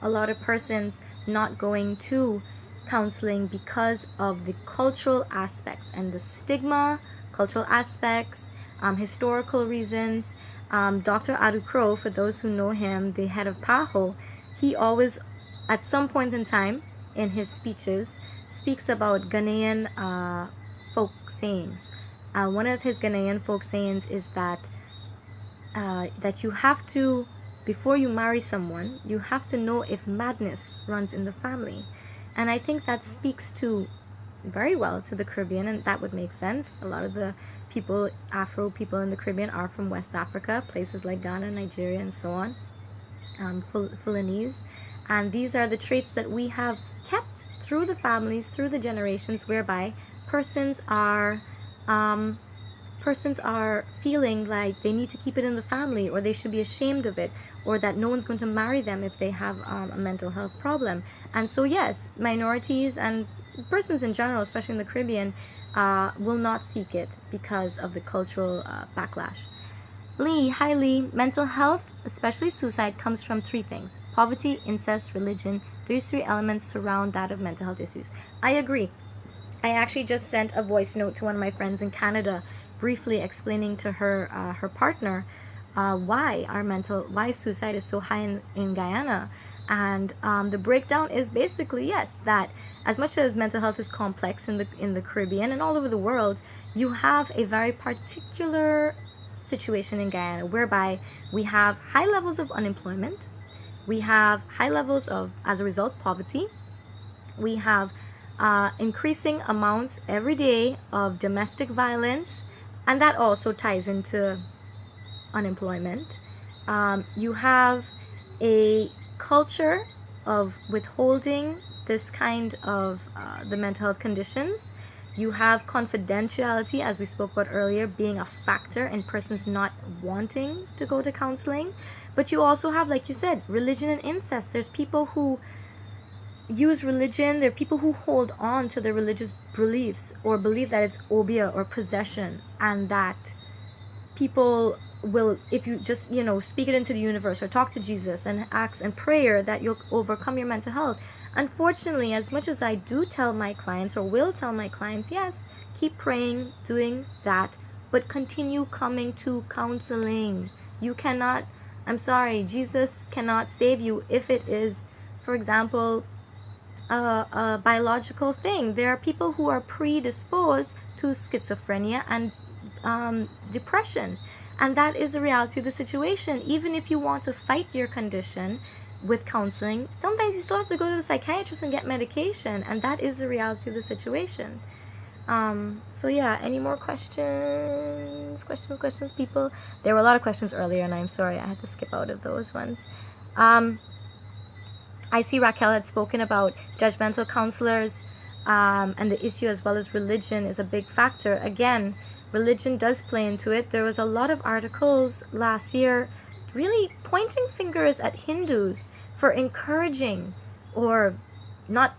a lot of persons not going to counseling because of the cultural aspects and the stigma, cultural aspects, historical reasons. Dr. Adukro, for those who know him, the head of PAHO, he always, at some point in time in his speeches, speaks about Ghanaian folk sayings. One of his Ghanaian folk sayings is that you have to, before you marry someone, you have to know if madness runs in the family. And I think that speaks to very well to the Caribbean, and that would make sense. A lot of the people, Afro people in the Caribbean, are from West Africa, places like Ghana, Nigeria, and so on, Fulanese. And these are the traits that we have kept through the families, through the generations, whereby persons are feeling like they need to keep it in the family, or they should be ashamed of it, or that no one's going to marry them if they have a mental health problem. And so yes, minorities and persons in general, especially in the Caribbean, will not seek it because of the cultural backlash. Lee, hi Lee. Mental health, especially suicide, comes from 3 things: poverty, incest, religion. These 3 elements surround that of mental health issues. I agree. I actually just sent a voice note to one of my friends in Canada, briefly explaining to her her partner why suicide is so high in Guyana. And the breakdown is basically, yes, that as much as mental health is complex in the Caribbean and all over the world, you have a very particular situation in Guyana whereby we have high levels of unemployment, we have high levels of, as a result, poverty, we have increasing amounts every day of domestic violence, and that also ties into unemployment. You have a culture of withholding this kind of the mental health conditions. You have confidentiality, as we spoke about earlier, being a factor in persons not wanting to go to counseling. But you also have, like you said, religion and incest. There's people who use religion. There are people who hold on to their religious beliefs or believe that it's obia or possession, and that people will, if you just, speak it into the universe or talk to Jesus and ask in prayer that you'll overcome your mental health. Unfortunately, as much as I do tell my clients, or will tell my clients, yes, keep praying, doing that, but continue coming to counseling. You cannot, I'm sorry, Jesus cannot save you if it is, for example, a biological thing. There are people who are predisposed to schizophrenia and depression, and that is the reality of the situation. Even if you want to fight your condition with counseling, sometimes you still have to go to the psychiatrist and get medication, and that is the reality of the situation. So yeah, any more questions, people? There were a lot of questions earlier, and I'm sorry I had to skip out of those ones. I see Raquel had spoken about judgmental counselors, and the issue, as well as religion, is a big factor. Again, religion does play into it. There was a lot of articles last year really pointing fingers at Hindus for encouraging or not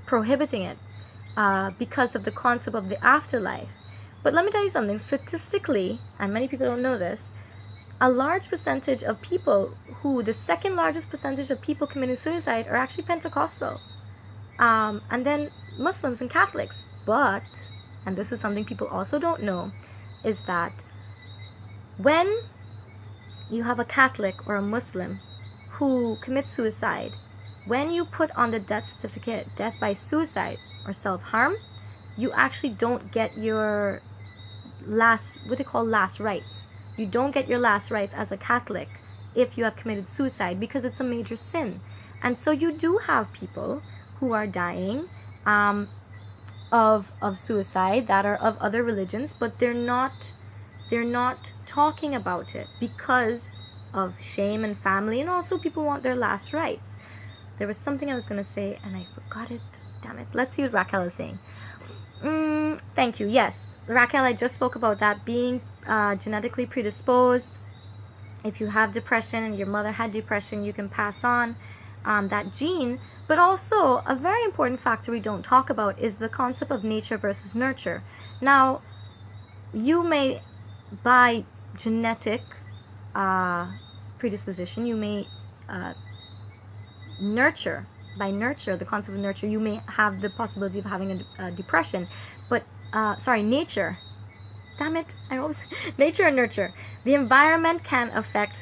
prohibiting it because of the concept of the afterlife. But let me tell you something, statistically, and many people don't know this, a large percentage of people the second largest percentage of people committing suicide are actually Pentecostal. And then Muslims and Catholics. But, and this is something people also don't know, is that when you have a Catholic or a Muslim who commits suicide, when you put on the death certificate, death by suicide or self-harm, you actually don't get your what they call last rites. You don't get your last rites as a Catholic if you have committed suicide, because it's a major sin. And so you do have people who are dying of suicide that are of other religions, but they're not talking about it because of shame and family, and also people want their last rites. There was something I was going to say and I forgot it. Damn it. Let's see what Raquel is saying. Thank you. Yes, Raquel, I just spoke about that being genetically predisposed. If you have depression and your mother had depression, you can pass on that gene. But also, a very important factor we don't talk about is the concept of nature versus nurture. Now, you may, by genetic predisposition, you may nurture, the concept of nurture, you may have the possibility of having a depression. But, nature. Damn it, nature and nurture. The environment can affect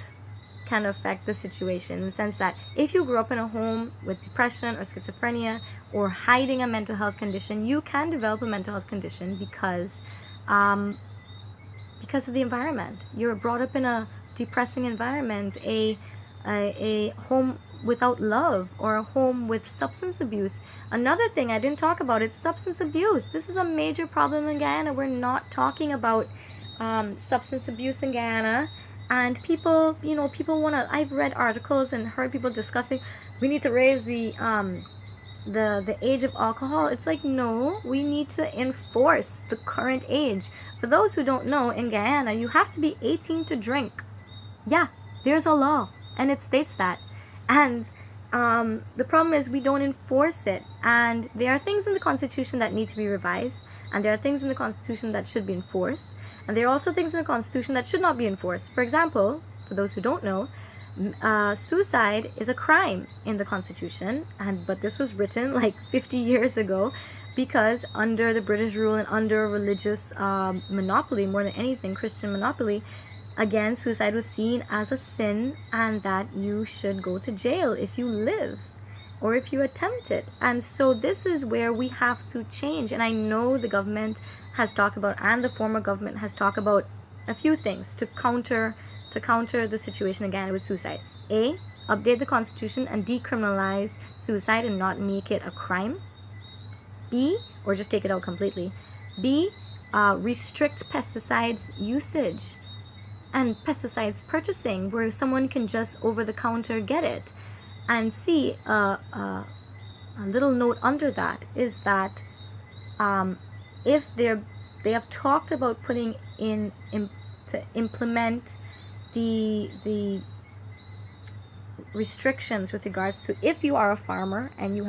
the situation, in the sense that if you grew up in a home with depression or schizophrenia or hiding a mental health condition, you can develop a mental health condition because of the environment. You're brought up in a depressing environment, a home without love, or a home with substance abuse. Another thing I didn't talk about is substance abuse. This is a major problem in Guyana. We're not talking about substance abuse in Guyana. And people want to, I've read articles and heard people discussing, we need to raise the age of alcohol. It's like, no, we need to enforce the current age. For those who don't know, in Guyana, you have to be 18 to drink. Yeah, there's a law, and it states that. And the problem is we don't enforce it. And there are things in the Constitution that need to be revised, and there are things in the Constitution that should be enforced. And there are also things in the Constitution that should not be enforced. For example, for those who don't know, suicide is a crime in the Constitution, but this was written like 50 years ago, because under the British rule and under religious monopoly, more than anything, Christian monopoly, again, suicide was seen as a sin, and that you should go to jail if you live or if you attempt it. And so this is where we have to change. And I know the government has talked about, and the former government has talked about, a few things to counter the situation again with suicide. A, update the Constitution and decriminalize suicide and not make it a crime. B, or just take it out completely. B, restrict pesticides usage and pesticides purchasing, where someone can just over the counter get it. And C, a little note under that is that if they have talked about putting to implement the restrictions with regards to, if you are a farmer and you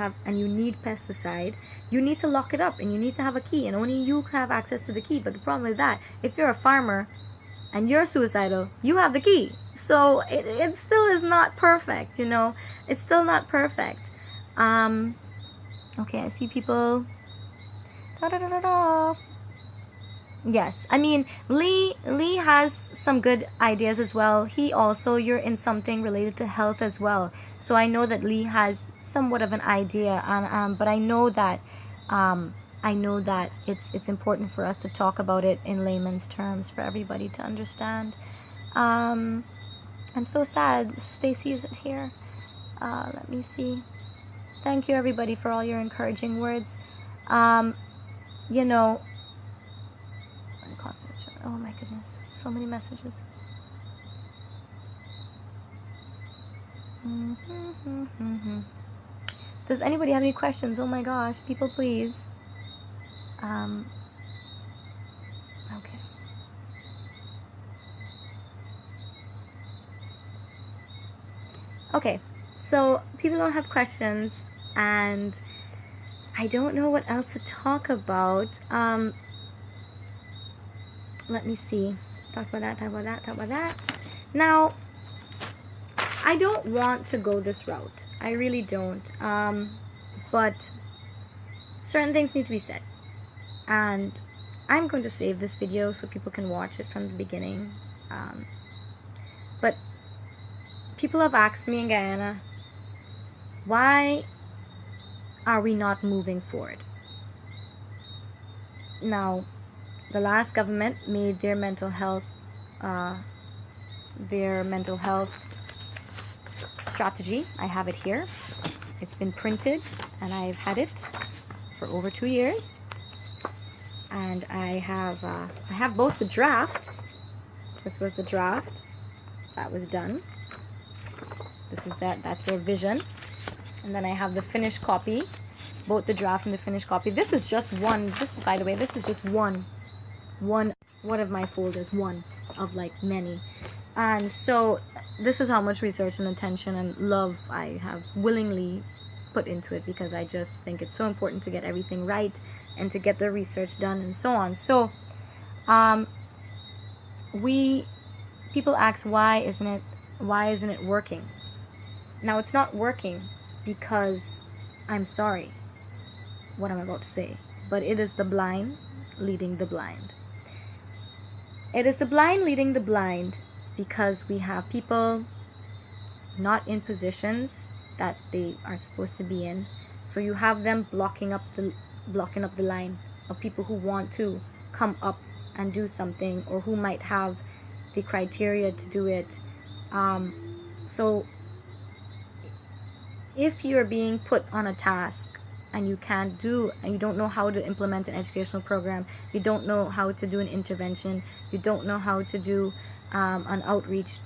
need pesticide, you need to lock it up and you need to have a key, and only you have access to the key. But the problem with that, if you're a farmer and you're suicidal, you have the key. So it still is not perfect, you know. It's still not perfect. Okay, I see people. Da, da, da, da, da. Yes, I mean, Lee has some good ideas as well. He also, you're in something related to health as well. So I know that Lee has somewhat of an idea, and but I know that it's important for us to talk about it in layman's terms for everybody to understand. I'm so sad. Stacy isn't here. Let me see. Thank you everybody for all your encouraging words. You know, oh my goodness, so many messages. Does anybody have any questions? Oh my gosh, people please. Okay. Okay, so people don't have questions, and I don't know what else to talk about. Let me see. Talk about that, talk about that, talk about that. Now, I don't want to go this route. I really don't. But certain things need to be said. And I'm going to save this video so people can watch it from the beginning. But people have asked me in Guyana, why are we not moving forward? Now, the last government made their mental health strategy. I have it here. It's been printed, and I've had it for over 2 years. And I have both the draft. This was the draft that was done. That's their vision. And then I have the finished copy, both the draft and the finished copy. This is just one. By the way, this is just one of my folders, one of like many. And so this is how much research and attention and love I have willingly put into it, because I just think it's so important to get everything right and to get the research done and so on. So people ask, why isn't it working? Now, it's not working because, I'm sorry what I'm about to say, but it is the blind leading the blind. It is the blind leading the blind because we have people not in positions that they are supposed to be in. So you have them blocking up the line of people who want to come up and do something, or who might have the criteria to do it. So if you're being put on a task and you don't know how to implement an educational program, you don't know how to do an intervention, you don't know how to do an outreach,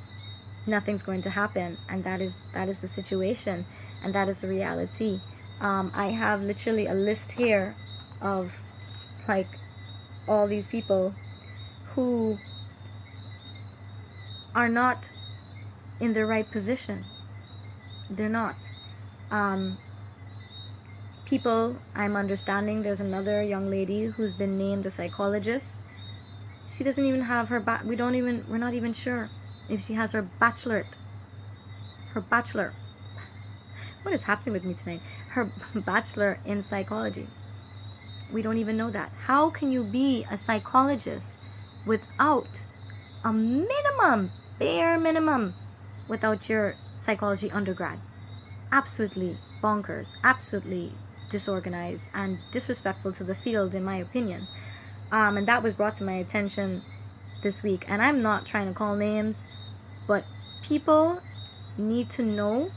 nothing's going to happen. And that is the situation, and that is the reality. I have literally a list here of like all these people who are not in the right position. They're not. People, I'm understanding, there's another young lady who's been named a psychologist. She doesn't even have her we're not even sure if she has her bachelor. What is happening with me tonight? Her bachelor in psychology. We don't even know that. How can you be a psychologist without a bare minimum, without your psychology undergrad? Absolutely bonkers, absolutely disorganized and disrespectful to the field, in my opinion. And that was brought to my attention this week. And I'm not trying to call names, but people need to know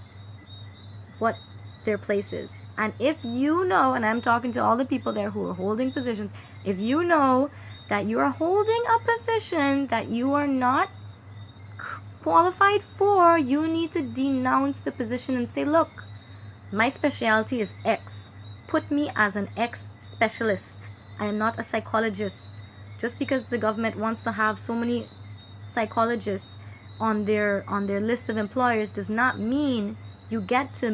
what their place is. And if you know, and I'm talking to all the people there who are holding positions, if you know that you are holding a position that you are not qualified for, you need to denounce the position and say, look, my specialty is X. Put me as an X specialist. I am not a psychologist. Just because the government wants to have so many psychologists on their list of employers does not mean you get to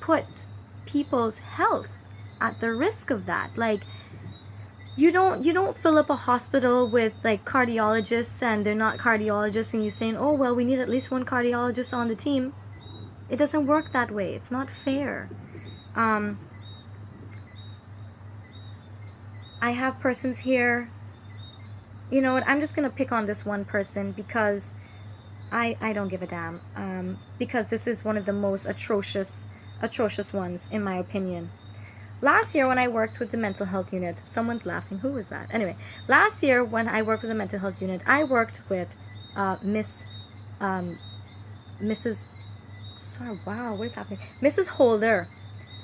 put people's health at the risk of that. Like, You don't fill up a hospital with like cardiologists and they're not cardiologists, and you're saying, oh well, we need at least one cardiologist on the team. It doesn't work that way. It's not fair. I have persons here. You know what? I'm just gonna pick on this one person because I don't give a damn. Because this is one of the most atrocious ones in my opinion. Last year when I worked with the mental health unit, someone's laughing. Who was that? Anyway, last year when I worked with the mental health unit, I worked with Mrs. Sorry, wow, what is happening? Mrs. Holder.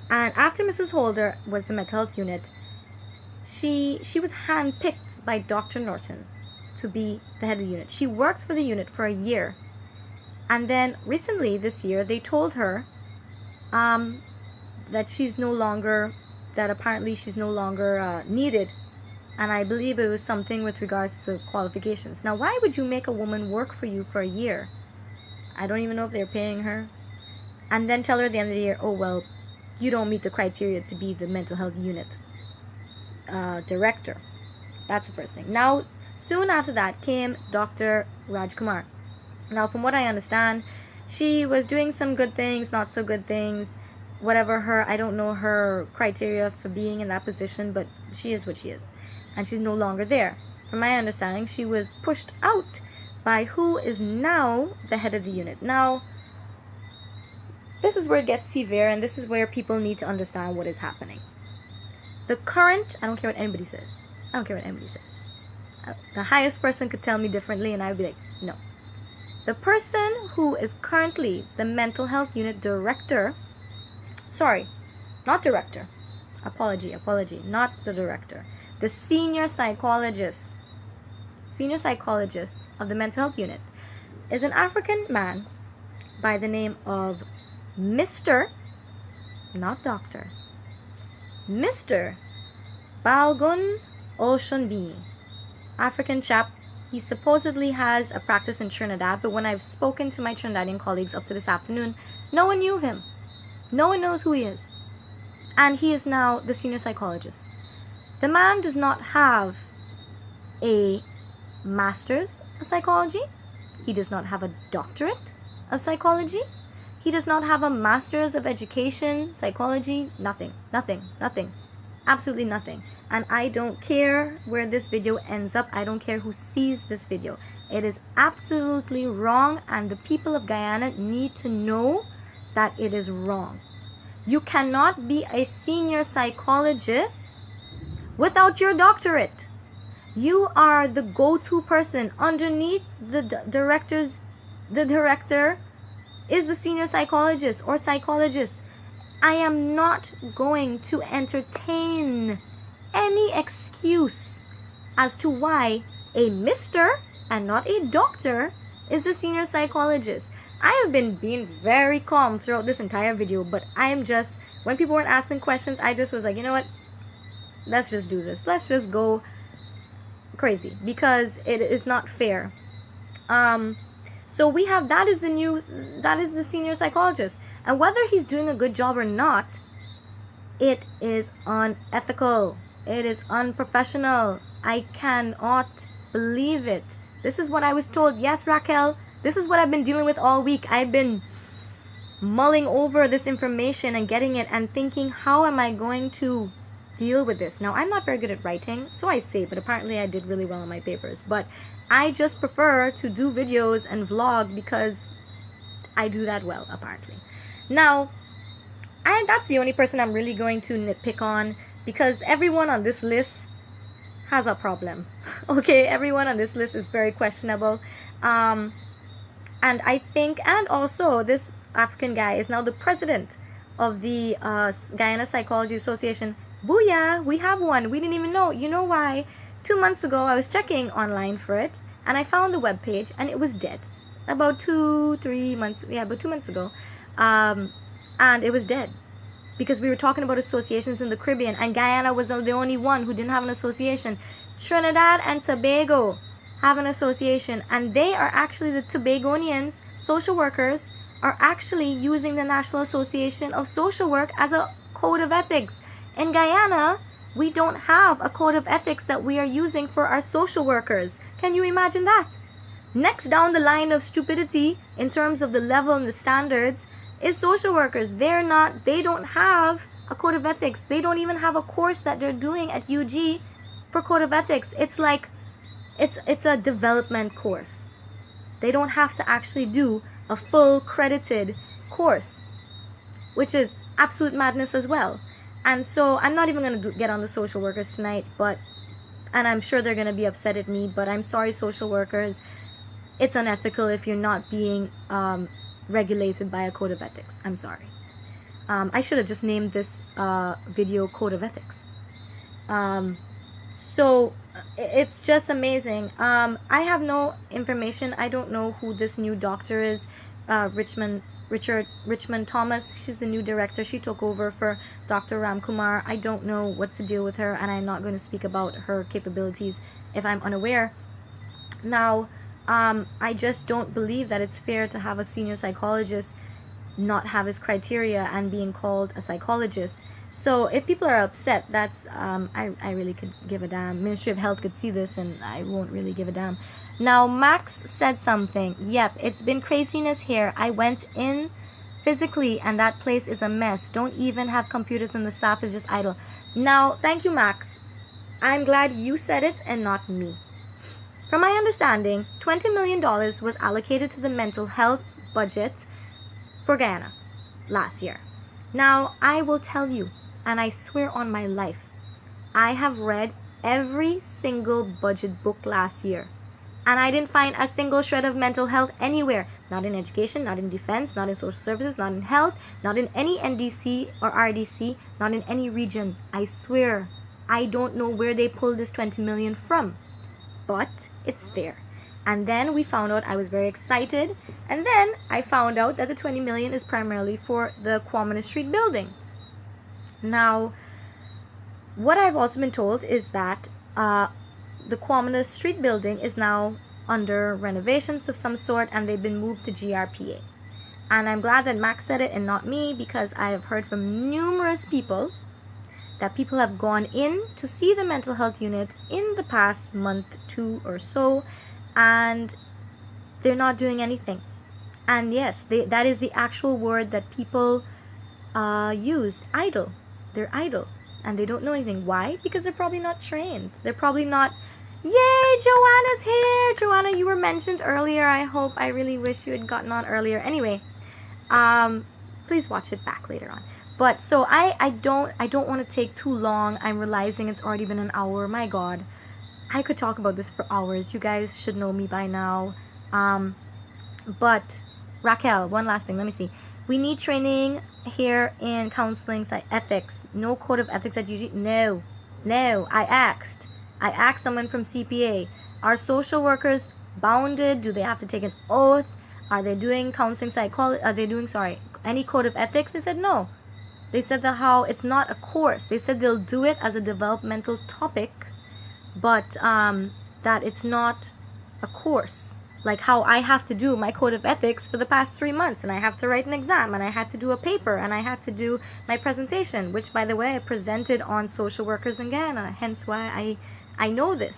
And after Mrs. Holder was the mental health unit, she was handpicked by Dr. Norton to be the head of the unit. She worked for the unit for a year. And then recently, this year, they told her that apparently she's no longer needed. And I believe it was something with regards to qualifications. Now, why would you make a woman work for you for a year? I don't even know if they're paying her. And then tell her at the end of the year, oh, well, you don't meet the criteria to be the mental health unit director. That's the first thing. Now, soon after that came Dr. Rajkumar. Now, from what I understand, she was doing some good things, not so good things. Whatever I don't know her criteria for being in that position, but she is what she is. And she's no longer there. From my understanding, she was pushed out by who is now the head of the unit. Now, this is where it gets severe, and this is where people need to understand what is happening. The current, I don't care what anybody says. I don't care what anybody says. The highest person could tell me differently, and I'd be like, no. The person who is currently the mental health unit director, sorry, not director, apology, not the director, the senior psychologist of the mental health unit is an African man by the name of Mr., not Doctor, Mr. Balgun Oshunbi. African chap. He supposedly has a practice in Trinidad, but when I've spoken to my Trinidadian colleagues up to this afternoon, no one knew him. No one knows who he is. And he is now the senior psychologist. The man does not have a master's of psychology. He does not have a doctorate of psychology. He does not have a master's of education, psychology, nothing. Absolutely nothing. And I don't care where this video ends up. I don't care who sees this video. It is absolutely wrong, and the people of Guyana need to know that it is wrong. You cannot be a senior psychologist without your doctorate. You are the go-to person. Underneath the director is the senior psychologist or psychologist. I am not going to entertain any excuse as to why a Mr. and not a doctor is the senior psychologist. I have been being very calm throughout this entire video, but I'm just, when people weren't asking questions, I just was like, you know what? Let's just do this. Let's just go crazy because it is not fair. So we have, that is the senior psychologist. And whether he's doing a good job or not, it is unethical. It is unprofessional. I cannot believe it. This is what I was told. Yes, Raquel, this is what I've been dealing with all week. I've been mulling over this information and getting it and thinking, how am I going to deal with this? Now, I'm not very good at writing, so I say, but apparently I did really well on my papers. But I just prefer to do videos and vlog because I do that well, apparently. Now, and that's the only person I'm really going to nitpick on, because everyone on this list has a problem. Okay, everyone on this list is very questionable. And I think, and also this African guy is now the president of the Guyana Psychology Association. Booyah, we have one. We didn't even know. You know why? 2 months ago, I was checking online for it, and I found the webpage, and it was dead. About 2-3 months, yeah, about 2 months ago. And it was dead because we were talking about associations in the Caribbean, and Guyana was the only one who didn't have an association. Trinidad and Tobago have an association, and they are actually, the Tobagonians, social workers, are actually using the National Association of Social Work as a code of ethics. In Guyana, We don't have a code of ethics that we are using for our social workers. Can you imagine that? Next down the line of stupidity in terms of the level and the standards is social workers. They don't have a code of ethics. They don't even have a course that they're doing at UG for code of ethics. It's like, it's a development course. They don't have to actually do a full credited course, which is absolute madness as well. And so I'm not even going to get on the social workers tonight, and I'm sure they're going to be upset at me, but I'm sorry, social workers. It's unethical if you're not being regulated by a code of ethics. I'm sorry. I should have just named this video Code of Ethics. So it's just amazing. I have no information. I don't know who this new doctor is. Richmond Thomas. She's the new director. She took over for Dr. Ramkumar. I don't know what's the deal with her, and I'm not going to speak about her capabilities if I'm unaware. Now, I just don't believe that it's fair to have a senior psychologist not have his criteria and being called a psychologist. So if people are upset, that's I really could give a damn. Ministry of Health could see this, and I won't really give a damn. Now, Max said something. Yep, it's been craziness here. I went in physically, and that place is a mess. Don't even have computers, and the staff is just idle. Now, thank you, Max. I'm glad you said it and not me. From my understanding, $20 million was allocated to the mental health budget for Guyana last year. Now, I will tell you, and I swear on my life, I have read every single budget book last year, and I didn't find a single shred of mental health anywhere. Not in education, not in defense, not in social services, not in health, not in any NDC or RDC, not in any region. I swear, I don't know where they pulled this 20 million from, but it's there. And then we found out, I was very excited, and then I found out that the 20 million is primarily for the Quamina Street building. Now, what I've also been told is that the Quamina Street building is now under renovations of some sort, and they've been moved to GRPA. And I'm glad that Max said it and not me, because I have heard from numerous people that people have gone in to see the mental health unit in the past month, 2 or so, and they're not doing anything. And yes, that is the actual word that people used, idle. They're idle, and they don't know anything. Why? Because they're probably not trained. They're probably not. Yay, Joanna's here. Joanna, you were mentioned earlier. I really wish you had gotten on earlier. Anyway, please watch it back later on. But so I don't want to take too long. I'm realizing it's already been an hour. My God, I could talk about this for hours. You guys should know me by now. But Raquel, one last thing. Let me see. We need training here in counseling ethics. No code of ethics at UG. No. I asked someone from CPA. Are social workers bounded? Do they have to take an oath? Are they doing counseling psychology? Are they doing any code of ethics? They said no. They said that how it's not a course. They said they'll do it as a developmental topic, but that it's not a course. Like how I have to do my code of ethics for the past 3 months, and I have to write an exam, and I had to do a paper, and I had to do my presentation, which, by the way, I presented on social workers in Guyana. Hence why I know this,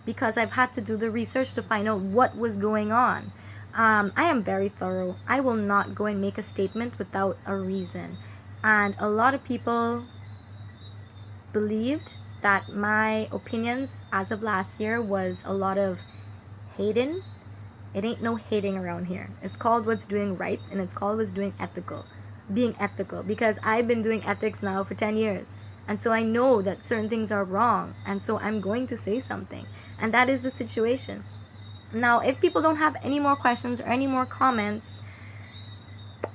because I've had to do the research to find out what was going on. I am very thorough. I will not go and make a statement without a reason. And a lot of people believed that my opinions as of last year was a lot of hating. It ain't no hating around here. It's called what's doing right, and it's called what's doing ethical. Being ethical, because I've been doing ethics now for 10 years. And so I know that certain things are wrong, and so I'm going to say something. And that is the situation. Now, if people don't have any more questions or any more comments,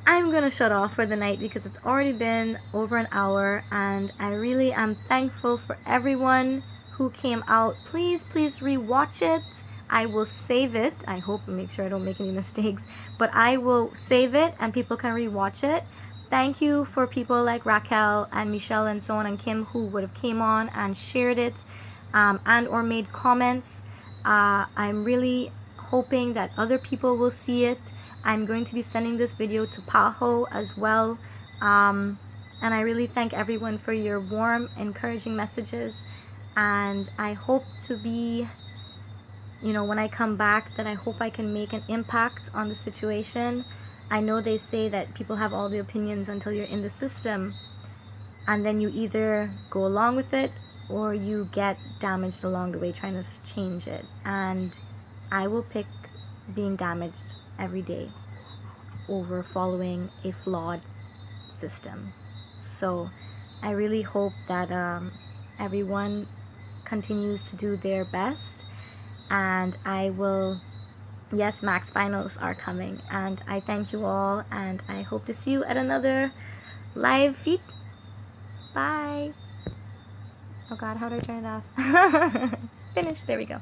I'm gonna shut off for the night, because it's already been over an hour, and I really am thankful for everyone who came out. Please rewatch it. I will save it. I hope and make sure I don't make any mistakes, but I will save it and people can rewatch it. Thank you for people like Raquel and Michelle and so on and Kim, who would have came on and shared it and or made comments. I'm really hoping that other people will see it. I'm going to be sending this video to Paho as well. And I really thank everyone for your warm, encouraging messages. And I hope to be, when I come back, that I hope I can make an impact on the situation. I know they say that people have all the opinions until you're in the system, and then you either go along with it or you get damaged along the way trying to change it. And I will pick being damaged every day over following a flawed system. So I really hope that everyone continues to do their best, and I will, yes, Max finals are coming, and I thank you all, and I hope to see you at another live feed. Bye. Oh god, how do I turn it off? Finish. There we go.